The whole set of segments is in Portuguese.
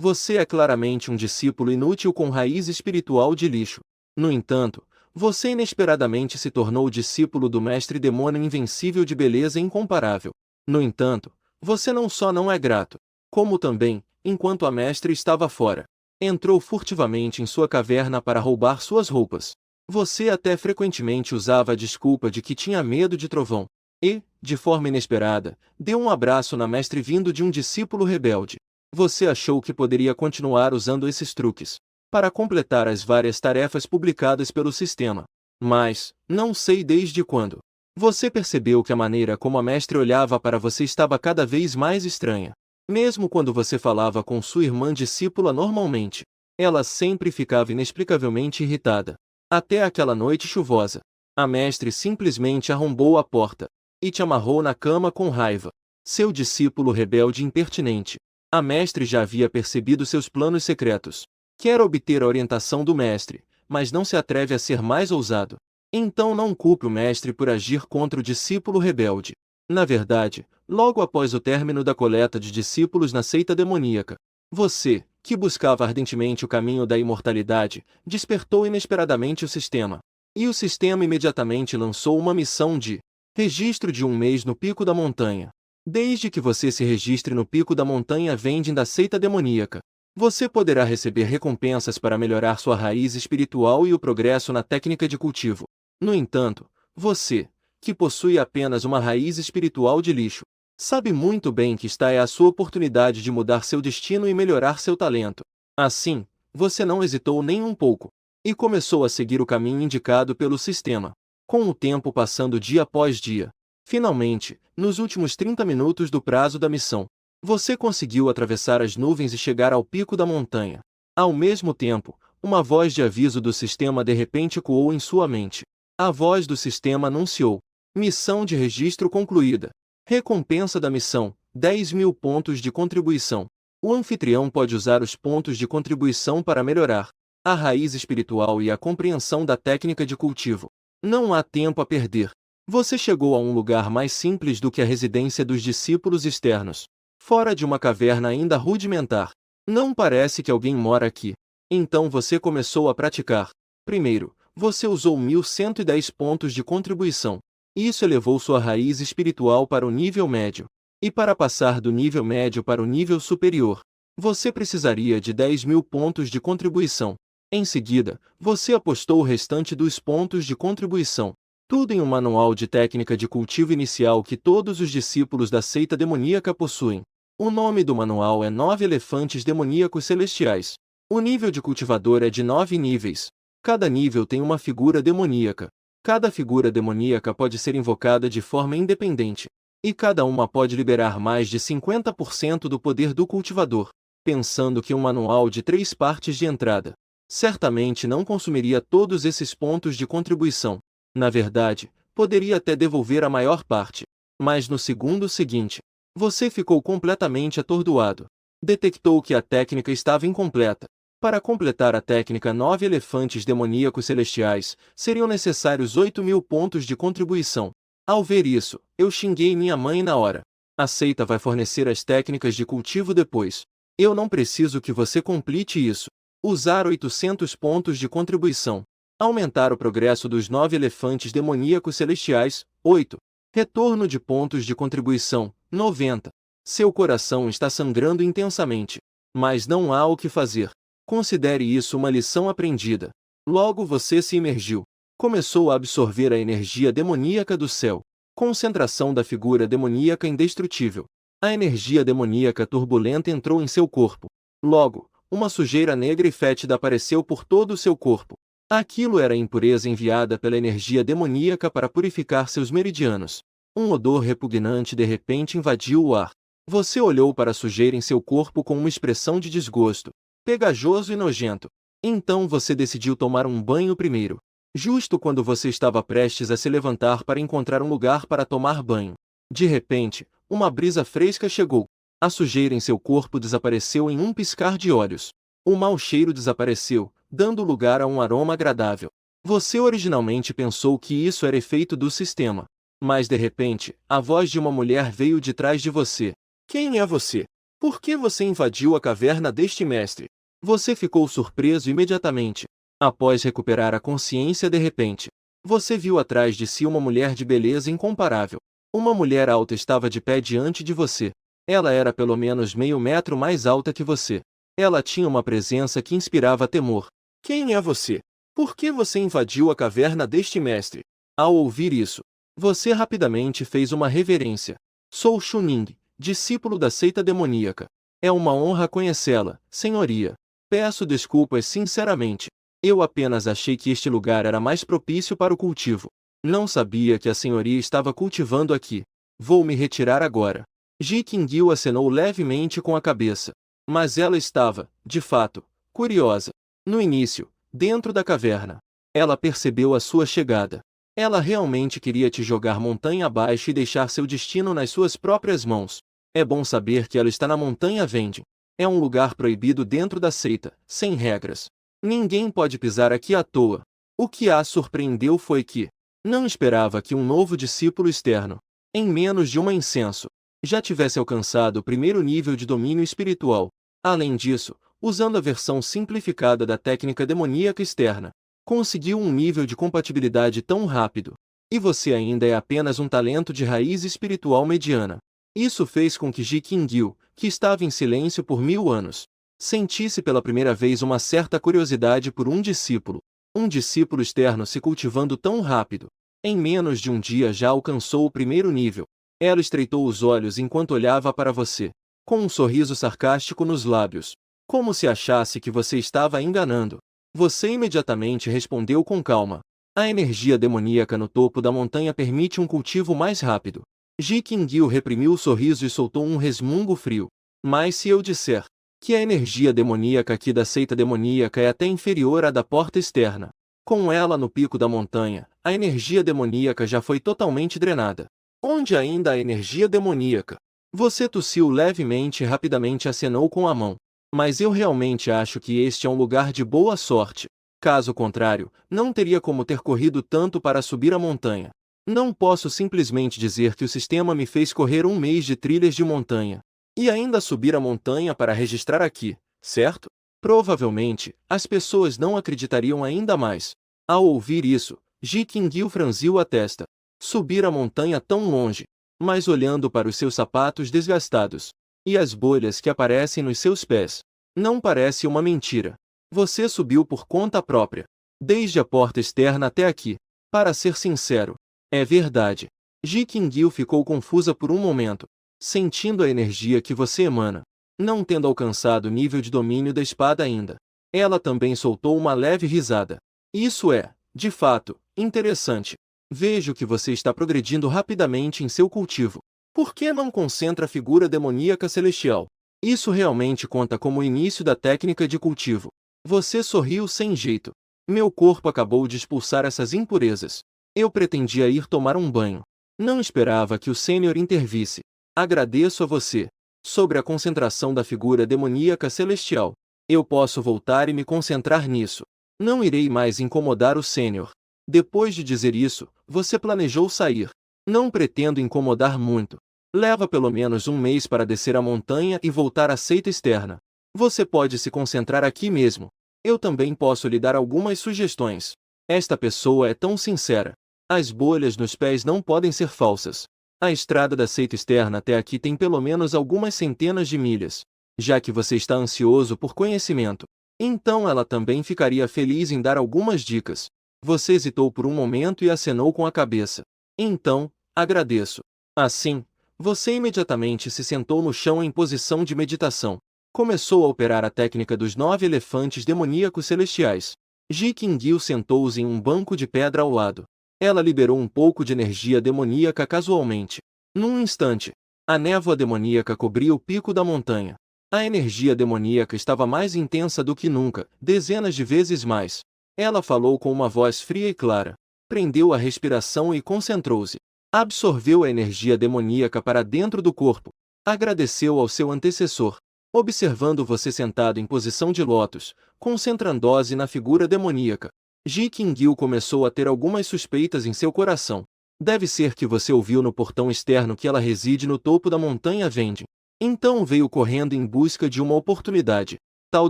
Você é claramente um discípulo inútil com raiz espiritual de lixo. No entanto, você inesperadamente se tornou discípulo do mestre demônio invencível de beleza incomparável. No entanto, você não só não é grato, como também, enquanto a mestre estava fora, entrou furtivamente em sua caverna para roubar suas roupas. Você até frequentemente usava a desculpa de que tinha medo de trovão. E, de forma inesperada, deu um abraço na mestre vindo de um discípulo rebelde. Você achou que poderia continuar usando esses truques para completar as várias tarefas publicadas pelo sistema. Mas, não sei desde quando, você percebeu que a maneira como a mestre olhava para você estava cada vez mais estranha. Mesmo quando você falava com sua irmã discípula normalmente, ela sempre ficava inexplicavelmente irritada. Até aquela noite chuvosa, a mestre simplesmente arrombou a porta e te amarrou na cama com raiva. Seu discípulo rebelde impertinente. A mestre já havia percebido seus planos secretos. Quer obter a orientação do mestre, mas não se atreve a ser mais ousado. Então não culpe o mestre por agir contra o discípulo rebelde. Na verdade, logo após o término da coleta de discípulos na seita demoníaca, você, que buscava ardentemente o caminho da imortalidade, despertou inesperadamente o sistema. E o sistema imediatamente lançou uma missão de registro de 1 mês no pico da montanha. Desde que você se registre no pico da montanha vendem da seita demoníaca, você poderá receber recompensas para melhorar sua raiz espiritual e o progresso na técnica de cultivo. No entanto, você, que possui apenas uma raiz espiritual de lixo, sabe muito bem que esta é a sua oportunidade de mudar seu destino e melhorar seu talento. Assim, você não hesitou nem um pouco, e começou a seguir o caminho indicado pelo sistema. Com o tempo passando dia após dia, finalmente, nos últimos 30 minutos do prazo da missão, você conseguiu atravessar as nuvens e chegar ao pico da montanha. Ao mesmo tempo, uma voz de aviso do sistema de repente ecoou em sua mente. A voz do sistema anunciou: missão de registro concluída. Recompensa da missão: 10.000 pontos de contribuição. O anfitrião pode usar os pontos de contribuição para melhorar a raiz espiritual e a compreensão da técnica de cultivo. Não há tempo a perder. Você chegou a um lugar mais simples do que a residência dos discípulos externos, fora de uma caverna ainda rudimentar. Não parece que alguém mora aqui. Então você começou a praticar. Primeiro, você usou 1.110 pontos de contribuição. Isso elevou sua raiz espiritual para o nível médio. E para passar do nível médio para o nível superior, você precisaria de 10.000 pontos de contribuição. Em seguida, você apostou o restante dos pontos de contribuição. Tudo em um manual de técnica de cultivo inicial que todos os discípulos da seita demoníaca possuem. O nome do manual é 9 Elefantes Demoníacos Celestiais. O nível de cultivador é de 9 níveis. Cada nível tem uma figura demoníaca. Cada figura demoníaca pode ser invocada de forma independente. E cada uma pode liberar mais de 50% do poder do cultivador. Pensando que um manual de 3 partes de entrada certamente não consumiria todos esses pontos de contribuição. Na verdade, poderia até devolver a maior parte. Mas no segundo seguinte, você ficou completamente atordoado. Detectou que a técnica estava incompleta. Para completar a técnica 9 Elefantes Demoníacos Celestiais, seriam necessários 8.000 pontos de contribuição. Ao ver isso, eu xinguei minha mãe na hora. A seita vai fornecer as técnicas de cultivo depois. Eu não preciso que você complete isso. Usar 800 pontos de contribuição. Aumentar o progresso dos 9 Elefantes Demoníacos Celestiais. 8. Retorno de pontos de contribuição. 90. Seu coração está sangrando intensamente. Mas não há o que fazer. Considere isso uma lição aprendida. Logo você se imergiu. Começou a absorver a energia demoníaca do céu. Concentração da figura demoníaca indestrutível. A energia demoníaca turbulenta entrou em seu corpo. Logo, uma sujeira negra e fétida apareceu por todo o seu corpo. Aquilo era a impureza enviada pela energia demoníaca para purificar seus meridianos. Um odor repugnante de repente invadiu o ar. Você olhou para a sujeira em seu corpo com uma expressão de desgosto, pegajoso e nojento. Então você decidiu tomar um banho primeiro. Justo quando você estava prestes a se levantar para encontrar um lugar para tomar banho. De repente, uma brisa fresca chegou. A sujeira em seu corpo desapareceu em um piscar de olhos. O mau cheiro desapareceu, dando lugar a um aroma agradável. Você originalmente pensou que isso era efeito do sistema. Mas de repente, a voz de uma mulher veio de trás de você. Quem é você? Por que você invadiu a caverna deste mestre? Você ficou surpreso imediatamente. Após recuperar a consciência de repente, você viu atrás de si uma mulher de beleza incomparável. Uma mulher alta estava de pé diante de você. Ela era pelo menos meio metro mais alta que você. Ela tinha uma presença que inspirava temor. Quem é você? Por que você invadiu a caverna deste mestre? Ao ouvir isso, você rapidamente fez uma reverência. Sou Chuning, discípulo da seita demoníaca. É uma honra conhecê-la, senhoria. Peço desculpas sinceramente. Eu apenas achei que este lugar era mais propício para o cultivo. Não sabia que a senhoria estava cultivando aqui. Vou me retirar agora. Ji Qingyu acenou levemente com a cabeça. Mas ela estava, de fato, curiosa. No início, dentro da caverna, ela percebeu a sua chegada. Ela realmente queria te jogar montanha abaixo e deixar seu destino nas suas próprias mãos. É bom saber que ela está na Montanha Vending. É um lugar proibido dentro da seita, sem regras. Ninguém pode pisar aqui à toa. O que a surpreendeu foi que não esperava que um novo discípulo externo, em menos de uma incenso, já tivesse alcançado o primeiro nível de domínio espiritual. Além disso, usando a versão simplificada da técnica demoníaca externa, conseguiu um nível de compatibilidade tão rápido. E você ainda é apenas um talento de raiz espiritual mediana. Isso fez com que Ji Qingyu, que estava em silêncio por 1000 anos, sentisse pela primeira vez uma certa curiosidade por um discípulo. Um discípulo externo se cultivando tão rápido. Em menos de um dia já alcançou o primeiro nível. Ela estreitou os olhos enquanto olhava para você, com um sorriso sarcástico nos lábios, como se achasse que você estava enganando. Você imediatamente respondeu com calma. A energia demoníaca no topo da montanha permite um cultivo mais rápido. Ji Qingyu reprimiu o sorriso e soltou um resmungo frio. Mas se eu disser que a energia demoníaca aqui da seita demoníaca é até inferior à da porta externa, com ela no pico da montanha, a energia demoníaca já foi totalmente drenada. Onde ainda há energia demoníaca? Você tossiu levemente e rapidamente acenou com a mão. Mas eu realmente acho que este é um lugar de boa sorte. Caso contrário, não teria como ter corrido tanto para subir a montanha. Não posso simplesmente dizer que o sistema me fez correr 1 mês de trilhas de montanha. E ainda subir a montanha para registrar aqui, certo? Provavelmente, as pessoas não acreditariam ainda mais. Ao ouvir isso, Ji Qingyu franziu a testa. Subir a montanha tão longe, mas olhando para os seus sapatos desgastados e as bolhas que aparecem nos seus pés. Não parece uma mentira. Você subiu por conta própria, desde a porta externa até aqui. Para ser sincero, é verdade. Ji Qingyu ficou confusa por um momento, sentindo a energia que você emana, não tendo alcançado o nível de domínio da espada ainda. Ela também soltou uma leve risada. Isso é, de fato, interessante. Vejo que você está progredindo rapidamente em seu cultivo. Por que não concentra a figura demoníaca celestial? Isso realmente conta como o início da técnica de cultivo. Você sorriu sem jeito. Meu corpo acabou de expulsar essas impurezas. Eu pretendia ir tomar um banho. Não esperava que o Sênior intervisse. Agradeço a você. Sobre a concentração da figura demoníaca celestial, eu posso voltar e me concentrar nisso. Não irei mais incomodar o Sênior. Depois de dizer isso, você planejou sair. Não pretendo incomodar muito. Leva pelo menos 1 mês para descer a montanha e voltar à seita externa. Você pode se concentrar aqui mesmo. Eu também posso lhe dar algumas sugestões. Esta pessoa é tão sincera. As bolhas nos pés não podem ser falsas. A estrada da seita externa até aqui tem pelo menos algumas centenas de milhas. Já que você está ansioso por conhecimento, então ela também ficaria feliz em dar algumas dicas. Você hesitou por um momento e acenou com a cabeça. Então, agradeço. Assim, você imediatamente se sentou no chão em posição de meditação. Começou a operar a técnica dos 9 elefantes demoníacos celestiais. Ji Qingyu sentou-se em um banco de pedra ao lado. Ela liberou um pouco de energia demoníaca casualmente. Num instante, a névoa demoníaca cobria o pico da montanha. A energia demoníaca estava mais intensa do que nunca, dezenas de vezes mais. Ela falou com uma voz fria e clara. Prendeu a respiração e concentrou-se. Absorveu a energia demoníaca para dentro do corpo. Agradeceu ao seu antecessor. Observando você sentado em posição de lótus, concentrando-se na figura demoníaca, Ji Qingyu começou a ter algumas suspeitas em seu coração. Deve ser que você ouviu no portão externo que ela reside no topo da montanha Vending. Então veio correndo em busca de uma oportunidade. Tal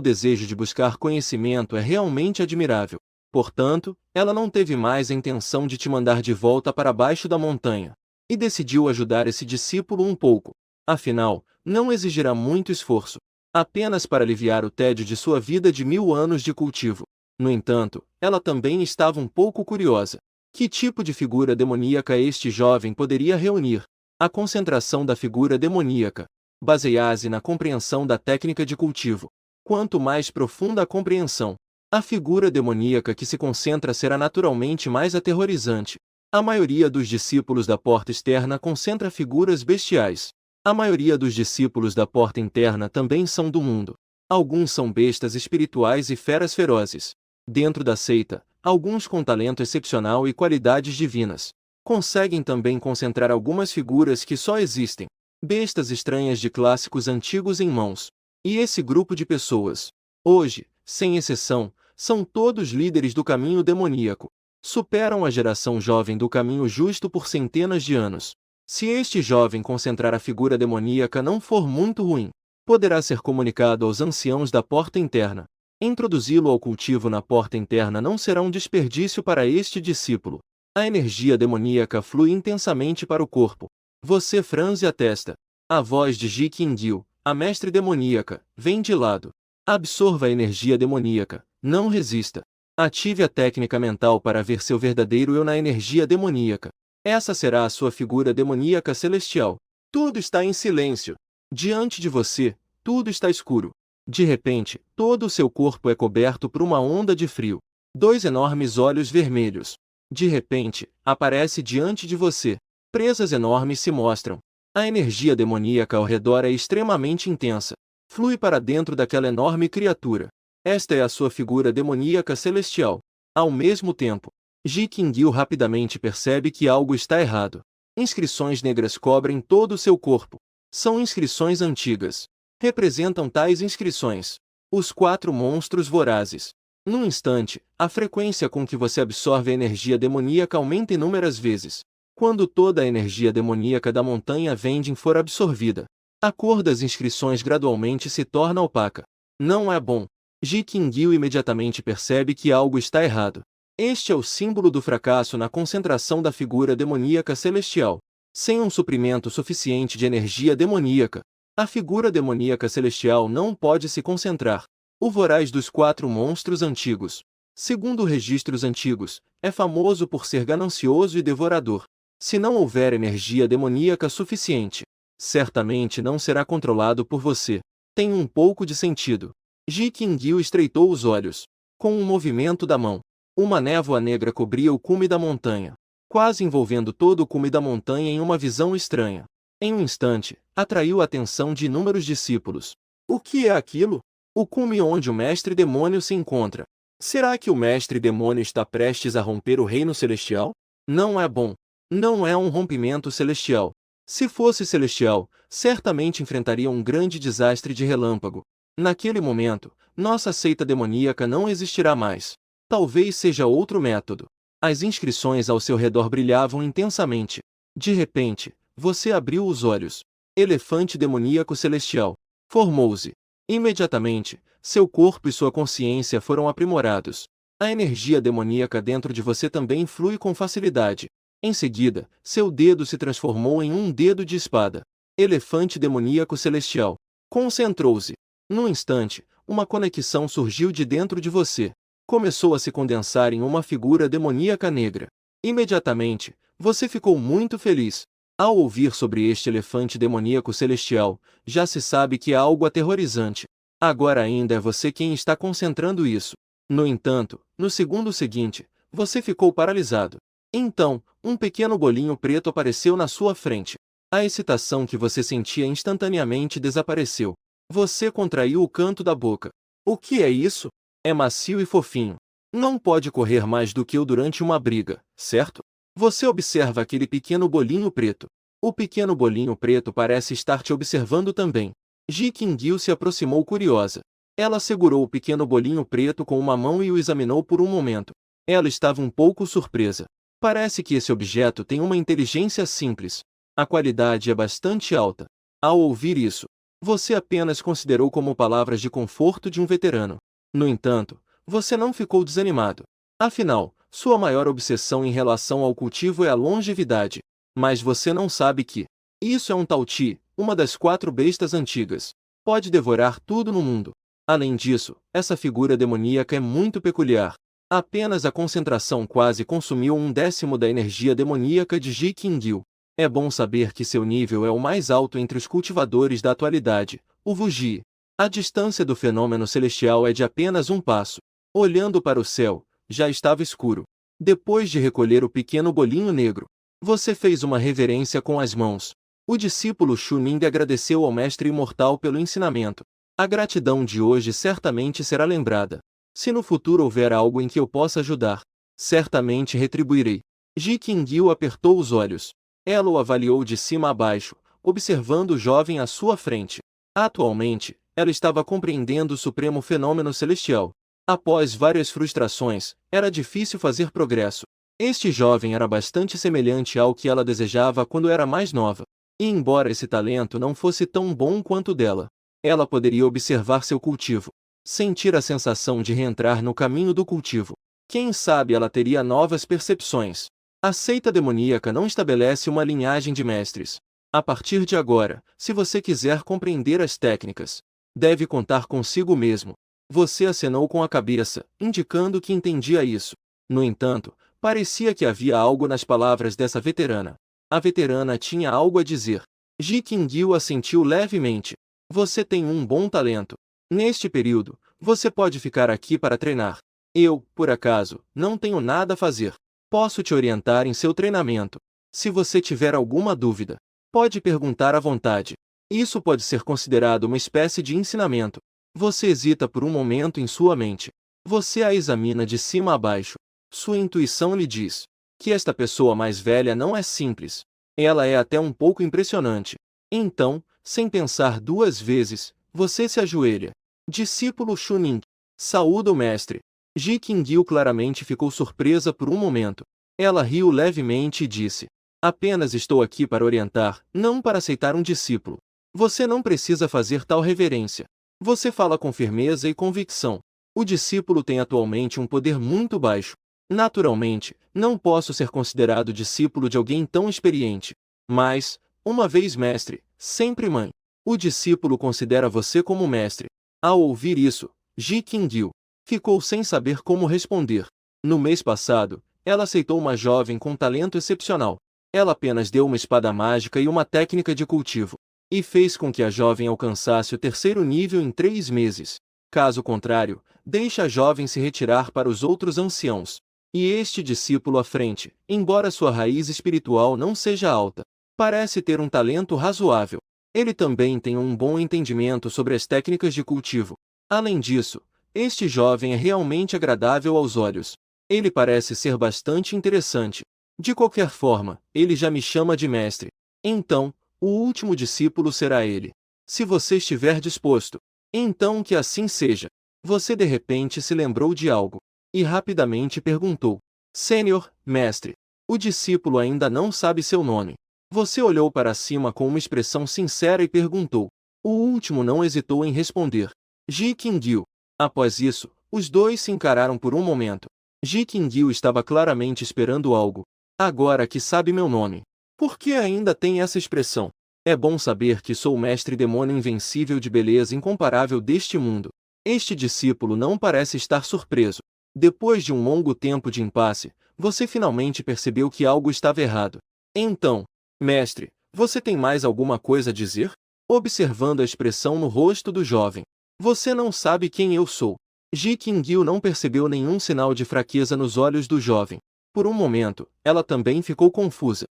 desejo de buscar conhecimento é realmente admirável. Portanto, ela não teve mais a intenção de te mandar de volta para baixo da montanha. E decidiu ajudar esse discípulo um pouco. Afinal, não exigirá muito esforço. Apenas para aliviar o tédio de sua vida de 1000 anos de cultivo. No entanto, ela também estava um pouco curiosa. Que tipo de figura demoníaca este jovem poderia reunir? A concentração da figura demoníaca baseia-se na compreensão da técnica de cultivo. Quanto mais profunda a compreensão, a figura demoníaca que se concentra será naturalmente mais aterrorizante. A maioria dos discípulos da porta externa concentra figuras bestiais. A maioria dos discípulos da porta interna também são do mundo. Alguns são bestas espirituais e feras ferozes. Dentro da seita, alguns com talento excepcional e qualidades divinas. Conseguem também concentrar algumas figuras que só existem. Bestas estranhas de clássicos antigos em mãos. E esse grupo de pessoas, hoje, sem exceção, são todos líderes do caminho demoníaco. Superam a geração jovem do caminho justo por centenas de anos. Se este jovem concentrar a figura demoníaca não for muito ruim, poderá ser comunicado aos anciãos da porta interna. Introduzi-lo ao cultivo na porta interna não será um desperdício para este discípulo. A energia demoníaca flui intensamente para o corpo. Você franze a testa. A voz de Ji Qingyu, a mestre demoníaca, vem de lado. Absorva a energia demoníaca, não resista. Ative a técnica mental para ver seu verdadeiro eu na energia demoníaca. Essa será a sua figura demoníaca celestial. Tudo está em silêncio. Diante de você, tudo está escuro. De repente, todo o seu corpo é coberto por uma onda de frio. 2 enormes olhos vermelhos. De repente, aparece diante de você. Presas enormes se mostram. A energia demoníaca ao redor é extremamente intensa. Flui para dentro daquela enorme criatura. Esta é a sua figura demoníaca celestial. Ao mesmo tempo, Ji Qingyu rapidamente percebe que algo está errado. Inscrições negras cobrem todo o seu corpo. São inscrições antigas. Representam tais inscrições os 4 monstros vorazes. Num instante, a frequência com que você absorve a energia demoníaca aumenta inúmeras vezes. Quando toda a energia demoníaca da montanha Vending for absorvida, a cor das inscrições gradualmente se torna opaca. Não é bom. Ji Qingyu imediatamente percebe que algo está errado. Este é o símbolo do fracasso na concentração da figura demoníaca celestial. Sem um suprimento suficiente de energia demoníaca, a figura demoníaca celestial não pode se concentrar. O voraz dos 4 monstros antigos, segundo registros antigos, é famoso por ser ganancioso e devorador. Se não houver energia demoníaca suficiente, certamente não será controlado por você. Tem um pouco de sentido. Ji Qingyu estreitou os olhos. Com um movimento da mão, uma névoa negra cobria o cume da montanha, quase envolvendo todo o cume da montanha em uma visão estranha. Em um instante, atraiu a atenção de inúmeros discípulos. O que é aquilo? O cume onde o mestre demônio se encontra. Será que o mestre demônio está prestes a romper o reino celestial? Não é bom. Não é um rompimento celestial. Se fosse celestial, certamente enfrentaria um grande desastre de relâmpago. Naquele momento, nossa seita demoníaca não existirá mais. Talvez seja outro método. As inscrições ao seu redor brilhavam intensamente. De repente, você abriu os olhos. Elefante demoníaco celestial. Formou-se. Imediatamente, seu corpo e sua consciência foram aprimorados. A energia demoníaca dentro de você também flui com facilidade. Em seguida, seu dedo se transformou em um dedo de espada. Elefante demoníaco celestial. Concentrou-se. Num instante, uma conexão surgiu de dentro de você. Começou a se condensar em uma figura demoníaca negra. Imediatamente, você ficou muito feliz. Ao ouvir sobre este elefante demoníaco celestial, já se sabe que é algo aterrorizante. Agora ainda é você quem está concentrando isso. No entanto, no segundo seguinte, você ficou paralisado. Então, um pequeno bolinho preto apareceu na sua frente. A excitação que você sentia instantaneamente desapareceu. Você contraiu o canto da boca. O que é isso? É macio e fofinho. Não pode correr mais do que eu durante uma briga, certo? Você observa aquele pequeno bolinho preto. O pequeno bolinho preto parece estar te observando também. Ji Qingyu se aproximou curiosa. Ela segurou o pequeno bolinho preto com uma mão e o examinou por um momento. Ela estava um pouco surpresa. Parece que esse objeto tem uma inteligência simples. A qualidade é bastante alta. Ao ouvir isso, Você apenas considerou como palavras de conforto de um veterano. No entanto, você não ficou desanimado. Afinal, sua maior obsessão em relação ao cultivo é a longevidade. Mas você não sabe que isso é um Tauti, uma das 4 bestas antigas. Pode devorar tudo no mundo. Além disso, essa figura demoníaca é muito peculiar. Apenas a concentração quase consumiu 1/10 da energia demoníaca de Ji Qingyu. É bom saber que seu nível é o mais alto entre os cultivadores da atualidade, o Wuji. A distância do fenômeno celestial é de apenas um passo. Olhando para o céu, já estava escuro. Depois de recolher o pequeno bolinho negro, você fez uma reverência com as mãos. O discípulo Chunin agradeceu ao mestre imortal pelo ensinamento. A gratidão de hoje certamente será lembrada. Se no futuro houver algo em que eu possa ajudar, certamente retribuirei. Ji Qingyu apertou os olhos. Ela o avaliou de cima a baixo, observando o jovem à sua frente. Atualmente, ela estava compreendendo o supremo fenômeno celestial. Após várias frustrações, era difícil fazer progresso. Este jovem era bastante semelhante ao que ela desejava quando era mais nova. E embora esse talento não fosse tão bom quanto o dela, ela poderia observar seu cultivo, sentir a sensação de reentrar no caminho do cultivo. Quem sabe ela teria novas percepções. A seita demoníaca não estabelece uma linhagem de mestres. A partir de agora, se você quiser compreender as técnicas, deve contar consigo mesmo. Você acenou com a cabeça, indicando que entendia isso. No entanto, parecia que havia algo nas palavras dessa veterana. A veterana tinha algo a dizer. Ji Qingyu assentiu levemente. Você tem um bom talento. Neste período, você pode ficar aqui para treinar. Eu, por acaso, não tenho nada a fazer. Posso te orientar em seu treinamento. Se você tiver alguma dúvida, pode perguntar à vontade. Isso pode ser considerado uma espécie de ensinamento. Você hesita por um momento em sua mente. Você a examina de cima a baixo. Sua intuição lhe diz que esta pessoa mais velha não é simples. Ela é até um pouco impressionante. Então, sem pensar 2 vezes, você se ajoelha. Discípulo Chunin. Saúda o mestre. Ji Qingyu claramente ficou surpresa por um momento. Ela riu levemente e disse: apenas estou aqui para orientar, não para aceitar um discípulo. Você não precisa fazer tal reverência. Você fala com firmeza e convicção. O discípulo tem atualmente um poder muito baixo. Naturalmente, não posso ser considerado discípulo de alguém tão experiente. Mas, uma vez mestre, sempre mãe. O discípulo considera você como mestre. Ao ouvir isso, Ji Qingyu ficou sem saber como responder. No mês passado, ela aceitou uma jovem com talento excepcional. Ela apenas deu uma espada mágica e uma técnica de cultivo, e fez com que a jovem alcançasse o 3º nível em 3 meses. Caso contrário, deixe a jovem se retirar para os outros anciãos. E este discípulo à frente, embora sua raiz espiritual não seja alta, parece ter um talento razoável. Ele também tem um bom entendimento sobre as técnicas de cultivo. Além disso, este jovem é realmente agradável aos olhos. Ele parece ser bastante interessante. De qualquer forma, ele já me chama de mestre. Então, o último discípulo será ele. Se você estiver disposto, então que assim seja. Você de repente se lembrou de algo, e rapidamente perguntou: Sênior, mestre, o discípulo ainda não sabe seu nome. Você olhou para cima com uma expressão sincera e perguntou. O último não hesitou em responder: Ji Qingyu. Após isso, os dois se encararam por um momento. Ji Qingyu estava claramente esperando algo. Agora que sabe meu nome, por que ainda tem essa expressão? É bom saber que sou o mestre demônio invencível de beleza incomparável deste mundo. Este discípulo não parece estar surpreso. Depois de um longo tempo de impasse, você finalmente percebeu que algo estava errado. Então, mestre, você tem mais alguma coisa a dizer? Observando a expressão no rosto do jovem. Você não sabe quem eu sou. Ji Qingyu não percebeu nenhum sinal de fraqueza nos olhos do jovem. Por um momento, ela também ficou confusa.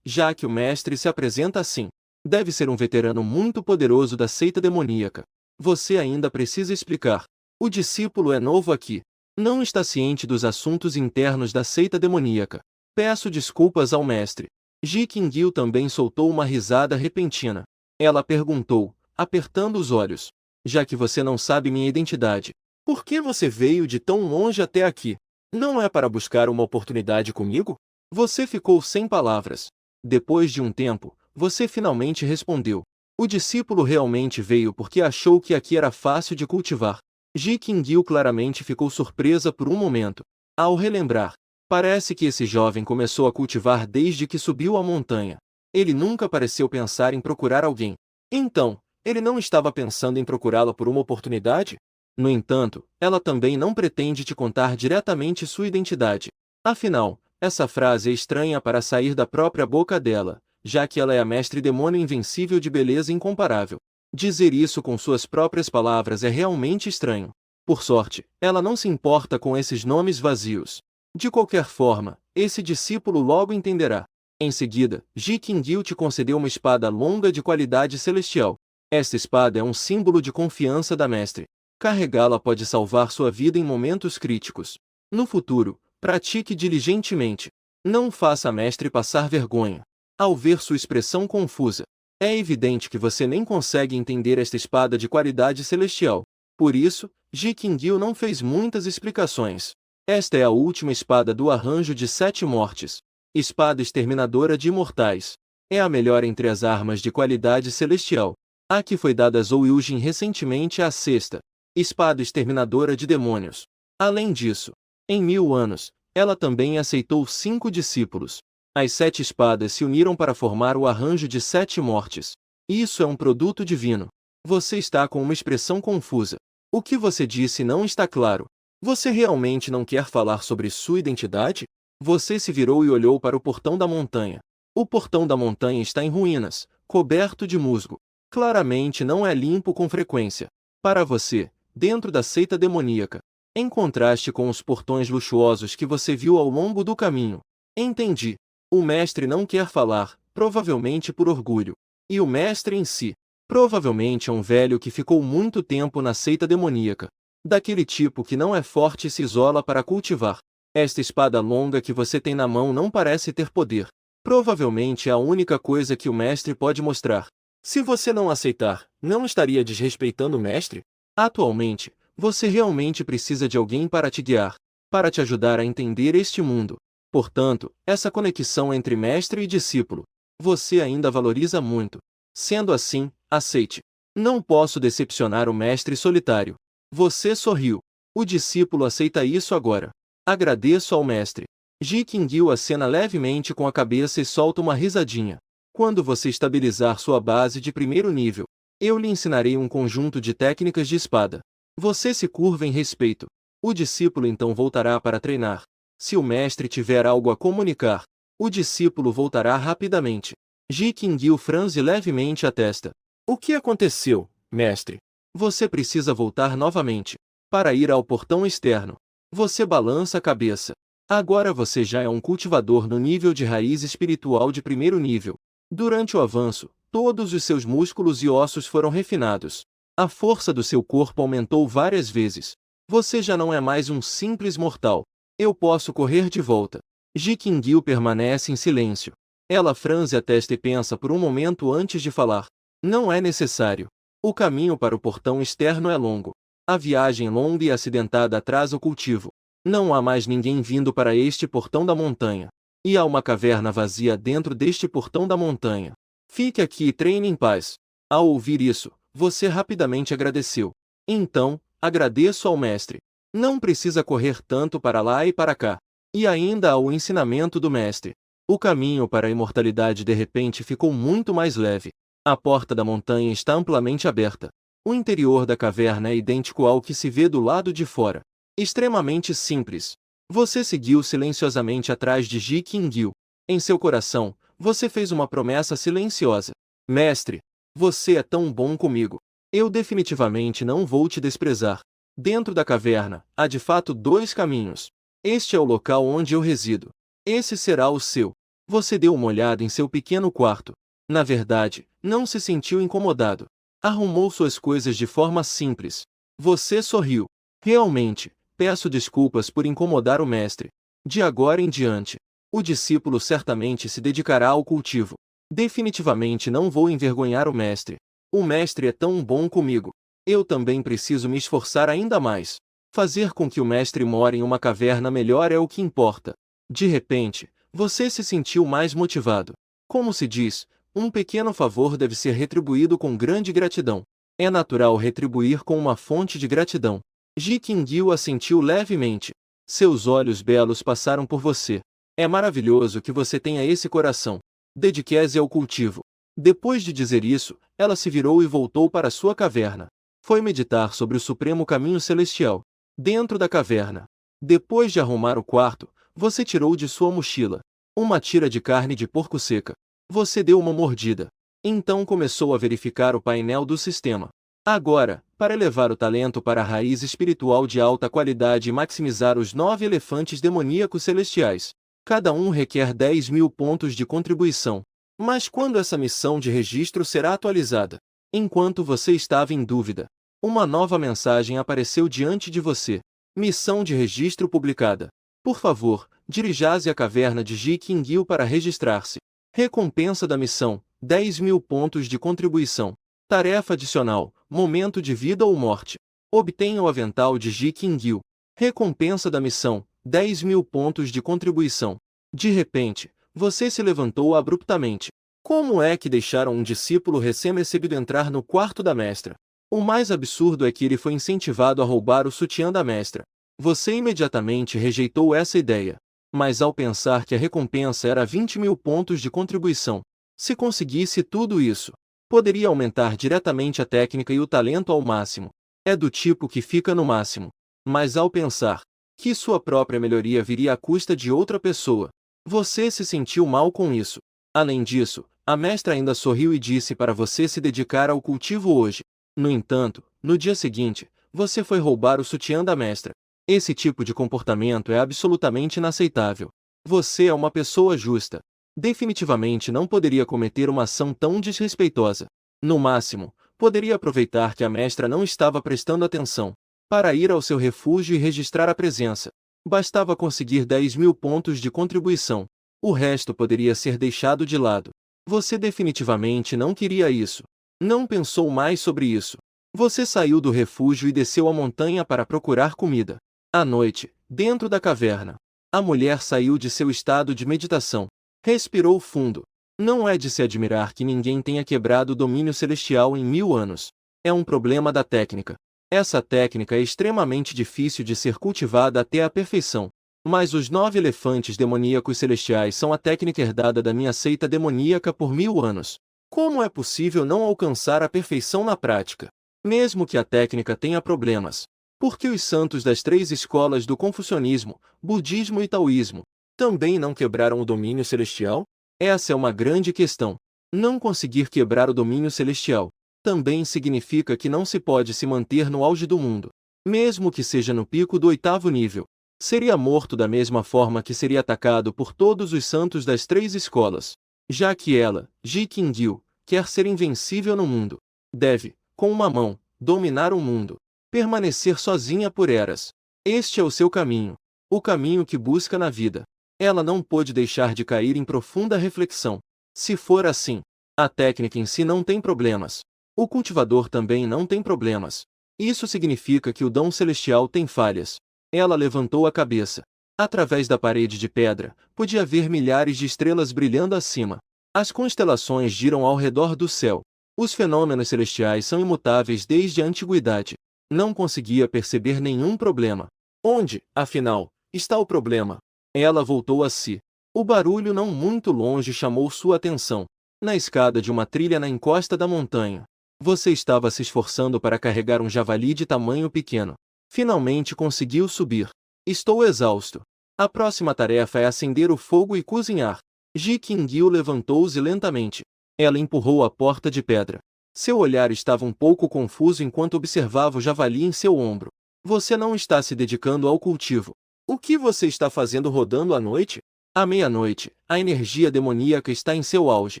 Já que o mestre se apresenta assim, deve ser um veterano muito poderoso da seita demoníaca. Você ainda precisa explicar. O discípulo é novo aqui. Não está ciente dos assuntos internos da seita demoníaca. Peço desculpas ao mestre. Ji Qingyu também soltou uma risada repentina. Ela perguntou, apertando os olhos: já que você não sabe minha identidade, por que você veio de tão longe até aqui? Não é para buscar uma oportunidade comigo? Você ficou sem palavras. Depois de um tempo, você finalmente respondeu: O discípulo realmente veio porque achou que aqui era fácil de cultivar. Ji Qingyu claramente ficou surpresa por um momento. Ao relembrar, parece que esse jovem começou a cultivar desde que subiu a montanha. Ele nunca pareceu pensar em procurar alguém. Então, ele não estava pensando em procurá-la por uma oportunidade? No entanto, ela também não pretende te contar diretamente sua identidade. Afinal, essa frase é estranha para sair da própria boca dela, já que ela é a mestre demônio invencível de beleza incomparável. Dizer isso com suas próprias palavras é realmente estranho. Por sorte, ela não se importa com esses nomes vazios. De qualquer forma, esse discípulo logo entenderá. Em seguida, Ji Qingyu te concedeu uma espada longa de qualidade celestial. Esta espada é um símbolo de confiança da mestre. Carregá-la pode salvar sua vida em momentos críticos. No futuro, pratique diligentemente. Não faça a mestre passar vergonha. Ao ver sua expressão confusa, é evidente que você nem consegue entender esta espada de qualidade celestial. Por isso, Ji Qingyu não fez muitas explicações. Esta é a última espada do arranjo de 7 mortes. Espada exterminadora de imortais. É a melhor entre as armas de qualidade celestial. A que foi dada a Zhou Yujin recentemente é a sexta. Espada exterminadora de demônios. Além disso, em 1000 anos, ela também aceitou 5 discípulos. As 7 espadas se uniram para formar o arranjo de 7 mortes. Isso é um produto divino. Você está com uma expressão confusa. O que você disse não está claro. Você realmente não quer falar sobre sua identidade? Você se virou e olhou para o portão da montanha. O portão da montanha está em ruínas, coberto de musgo. Claramente não é limpo com frequência. Para você, dentro da seita demoníaca. Em contraste com os portões luxuosos que você viu ao longo do caminho. Entendi. O mestre não quer falar, provavelmente por orgulho. E o mestre em si, provavelmente é um velho que ficou muito tempo na seita demoníaca. Daquele tipo que não é forte e se isola para cultivar. Esta espada longa que você tem na mão não parece ter poder. Provavelmente é a única coisa que o mestre pode mostrar. Se você não aceitar, não estaria desrespeitando o mestre? Atualmente, você realmente precisa de alguém para te guiar, para te ajudar a entender este mundo. Portanto, essa conexão entre mestre e discípulo, você ainda valoriza muito. Sendo assim, aceite. Não posso decepcionar o mestre solitário. Você sorriu. O discípulo aceita isso agora. Agradeço ao mestre. Ji Qingyu acena levemente com a cabeça e solta uma risadinha. Quando você estabilizar sua base de primeiro nível, eu lhe ensinarei um conjunto de técnicas de espada. Você se curva em respeito. O discípulo então voltará para treinar. Se o mestre tiver algo a comunicar, o discípulo voltará rapidamente. Ji Qingyu franze levemente a testa. O que aconteceu, mestre? Você precisa voltar novamente. Para ir ao portão externo. Você balança a cabeça. Agora você já é um cultivador no nível de raiz espiritual de primeiro nível. Durante o avanço, todos os seus músculos e ossos foram refinados. A força do seu corpo aumentou várias vezes. Você já não é mais um simples mortal. Eu posso correr de volta. Ji Qingyu permanece em silêncio. Ela franze a testa e pensa por um momento antes de falar. Não é necessário. O caminho para o portão externo é longo. A viagem longa e acidentada atrasa o cultivo. Não há mais ninguém vindo para este portão da montanha. E há uma caverna vazia dentro deste portão da montanha. Fique aqui e treine em paz. Ao ouvir isso, você rapidamente agradeceu. Então, agradeço ao mestre. Não precisa correr tanto para lá e para cá. E ainda há o ensinamento do mestre. O caminho para a imortalidade de repente ficou muito mais leve. A porta da montanha está amplamente aberta. O interior da caverna é idêntico ao que se vê do lado de fora. Extremamente simples. Você seguiu silenciosamente atrás de Ji Qingyu. Em seu coração, você fez uma promessa silenciosa. Mestre, você é tão bom comigo. Eu definitivamente não vou te desprezar. Dentro da caverna, há de fato 2 caminhos. Este é o local onde eu resido. Esse será o seu. Você deu uma olhada em seu pequeno quarto. Na verdade, não se sentiu incomodado. Arrumou suas coisas de forma simples. Você sorriu. Realmente, peço desculpas por incomodar o mestre. De agora em diante, o discípulo certamente se dedicará ao cultivo. Definitivamente não vou envergonhar o mestre. O mestre é tão bom comigo. Eu também preciso me esforçar ainda mais. Fazer com que o mestre more em uma caverna melhor é o que importa. De repente, você se sentiu mais motivado. Como se diz, um pequeno favor deve ser retribuído com grande gratidão. É natural retribuir com uma fonte de gratidão. Ji Qingyu assentiu levemente. Seus olhos belos passaram por você. É maravilhoso que você tenha esse coração. Dedique-se ao cultivo. Depois de dizer isso, ela se virou e voltou para sua caverna. Foi meditar sobre o supremo caminho celestial. Dentro da caverna. Depois de arrumar o quarto, você tirou de sua mochila uma tira de carne de porco seca. Você deu uma mordida. Então começou a verificar o painel do sistema. Agora, para elevar o talento para a raiz espiritual de alta qualidade e maximizar os 9 elefantes demoníacos celestiais, cada um requer 10.000 pontos de contribuição. Mas quando essa missão de registro será atualizada? Enquanto você estava em dúvida, uma nova mensagem apareceu diante de você. Missão de registro publicada. Por favor, dirija-se à caverna de Ji Qingyu para registrar-se. Recompensa da missão, 10.000 pontos de contribuição. Tarefa adicional, momento de vida ou morte. Obtenha o avental de Ji Qingyu. Recompensa da missão, 10.000 pontos de contribuição. De repente, você se levantou abruptamente. Como é que deixaram um discípulo recém-recebido entrar no quarto da mestra? O mais absurdo é que ele foi incentivado a roubar o sutiã da mestra. Você imediatamente rejeitou essa ideia. Mas ao pensar que a recompensa era 20.000 pontos de contribuição, se conseguisse tudo isso, poderia aumentar diretamente a técnica e o talento ao máximo. É do tipo que fica no máximo. Mas ao pensar que sua própria melhoria viria à custa de outra pessoa, você se sentiu mal com isso. Além disso, a mestra ainda sorriu e disse para você se dedicar ao cultivo hoje. No entanto, no dia seguinte, você foi roubar o sutiã da mestra. Esse tipo de comportamento é absolutamente inaceitável. Você é uma pessoa justa. Definitivamente não poderia cometer uma ação tão desrespeitosa. No máximo, poderia aproveitar que a mestra não estava prestando atenção para ir ao seu refúgio e registrar a presença. Bastava conseguir 10.000 pontos de contribuição. O resto poderia ser deixado de lado. Você definitivamente não queria isso. Não pensou mais sobre isso. Você saiu do refúgio e desceu a montanha para procurar comida. À noite, dentro da caverna, a mulher saiu de seu estado de meditação. Respirou fundo. Não é de se admirar que ninguém tenha quebrado o domínio celestial em 1000 anos. É um problema da técnica. Essa técnica é extremamente difícil de ser cultivada até a perfeição. Mas os 9 elefantes demoníacos celestiais são a técnica herdada da minha seita demoníaca por 1000 anos. Como é possível não alcançar a perfeição na prática? Mesmo que a técnica tenha problemas. Porque os santos das 3 escolas do confucionismo, budismo e taoísmo também não quebraram o domínio celestial? Essa é uma grande questão. Não conseguir quebrar o domínio celestial também significa que não se pode se manter no auge do mundo. Mesmo que seja no pico do 8º nível, seria morto da mesma forma que seria atacado por todos os santos das 3 escolas. Já que ela, Ji Qingyu, quer ser invencível no mundo, deve, com uma mão, dominar o mundo. Permanecer sozinha por eras. Este é o seu caminho. O caminho que busca na vida. Ela não pôde deixar de cair em profunda reflexão. Se for assim, a técnica em si não tem problemas. O cultivador também não tem problemas. Isso significa que o dom celestial tem falhas. Ela levantou a cabeça. Através da parede de pedra, podia ver milhares de estrelas brilhando acima. As constelações giram ao redor do céu. Os fenômenos celestiais são imutáveis desde a antiguidade. Não conseguia perceber nenhum problema. Onde, afinal, está o problema? Ela voltou a si. O barulho não muito longe chamou sua atenção. Na escada de uma trilha na encosta da montanha. Você estava se esforçando para carregar um javali de tamanho pequeno. Finalmente conseguiu subir. Estou exausto. A próxima tarefa é acender o fogo e cozinhar. Ji Qingyu levantou-se lentamente. Ela empurrou a porta de pedra. Seu olhar estava um pouco confuso enquanto observava o javali em seu ombro. Você não está se dedicando ao cultivo. O que você está fazendo rodando à noite? À meia-noite, a energia demoníaca está em seu auge.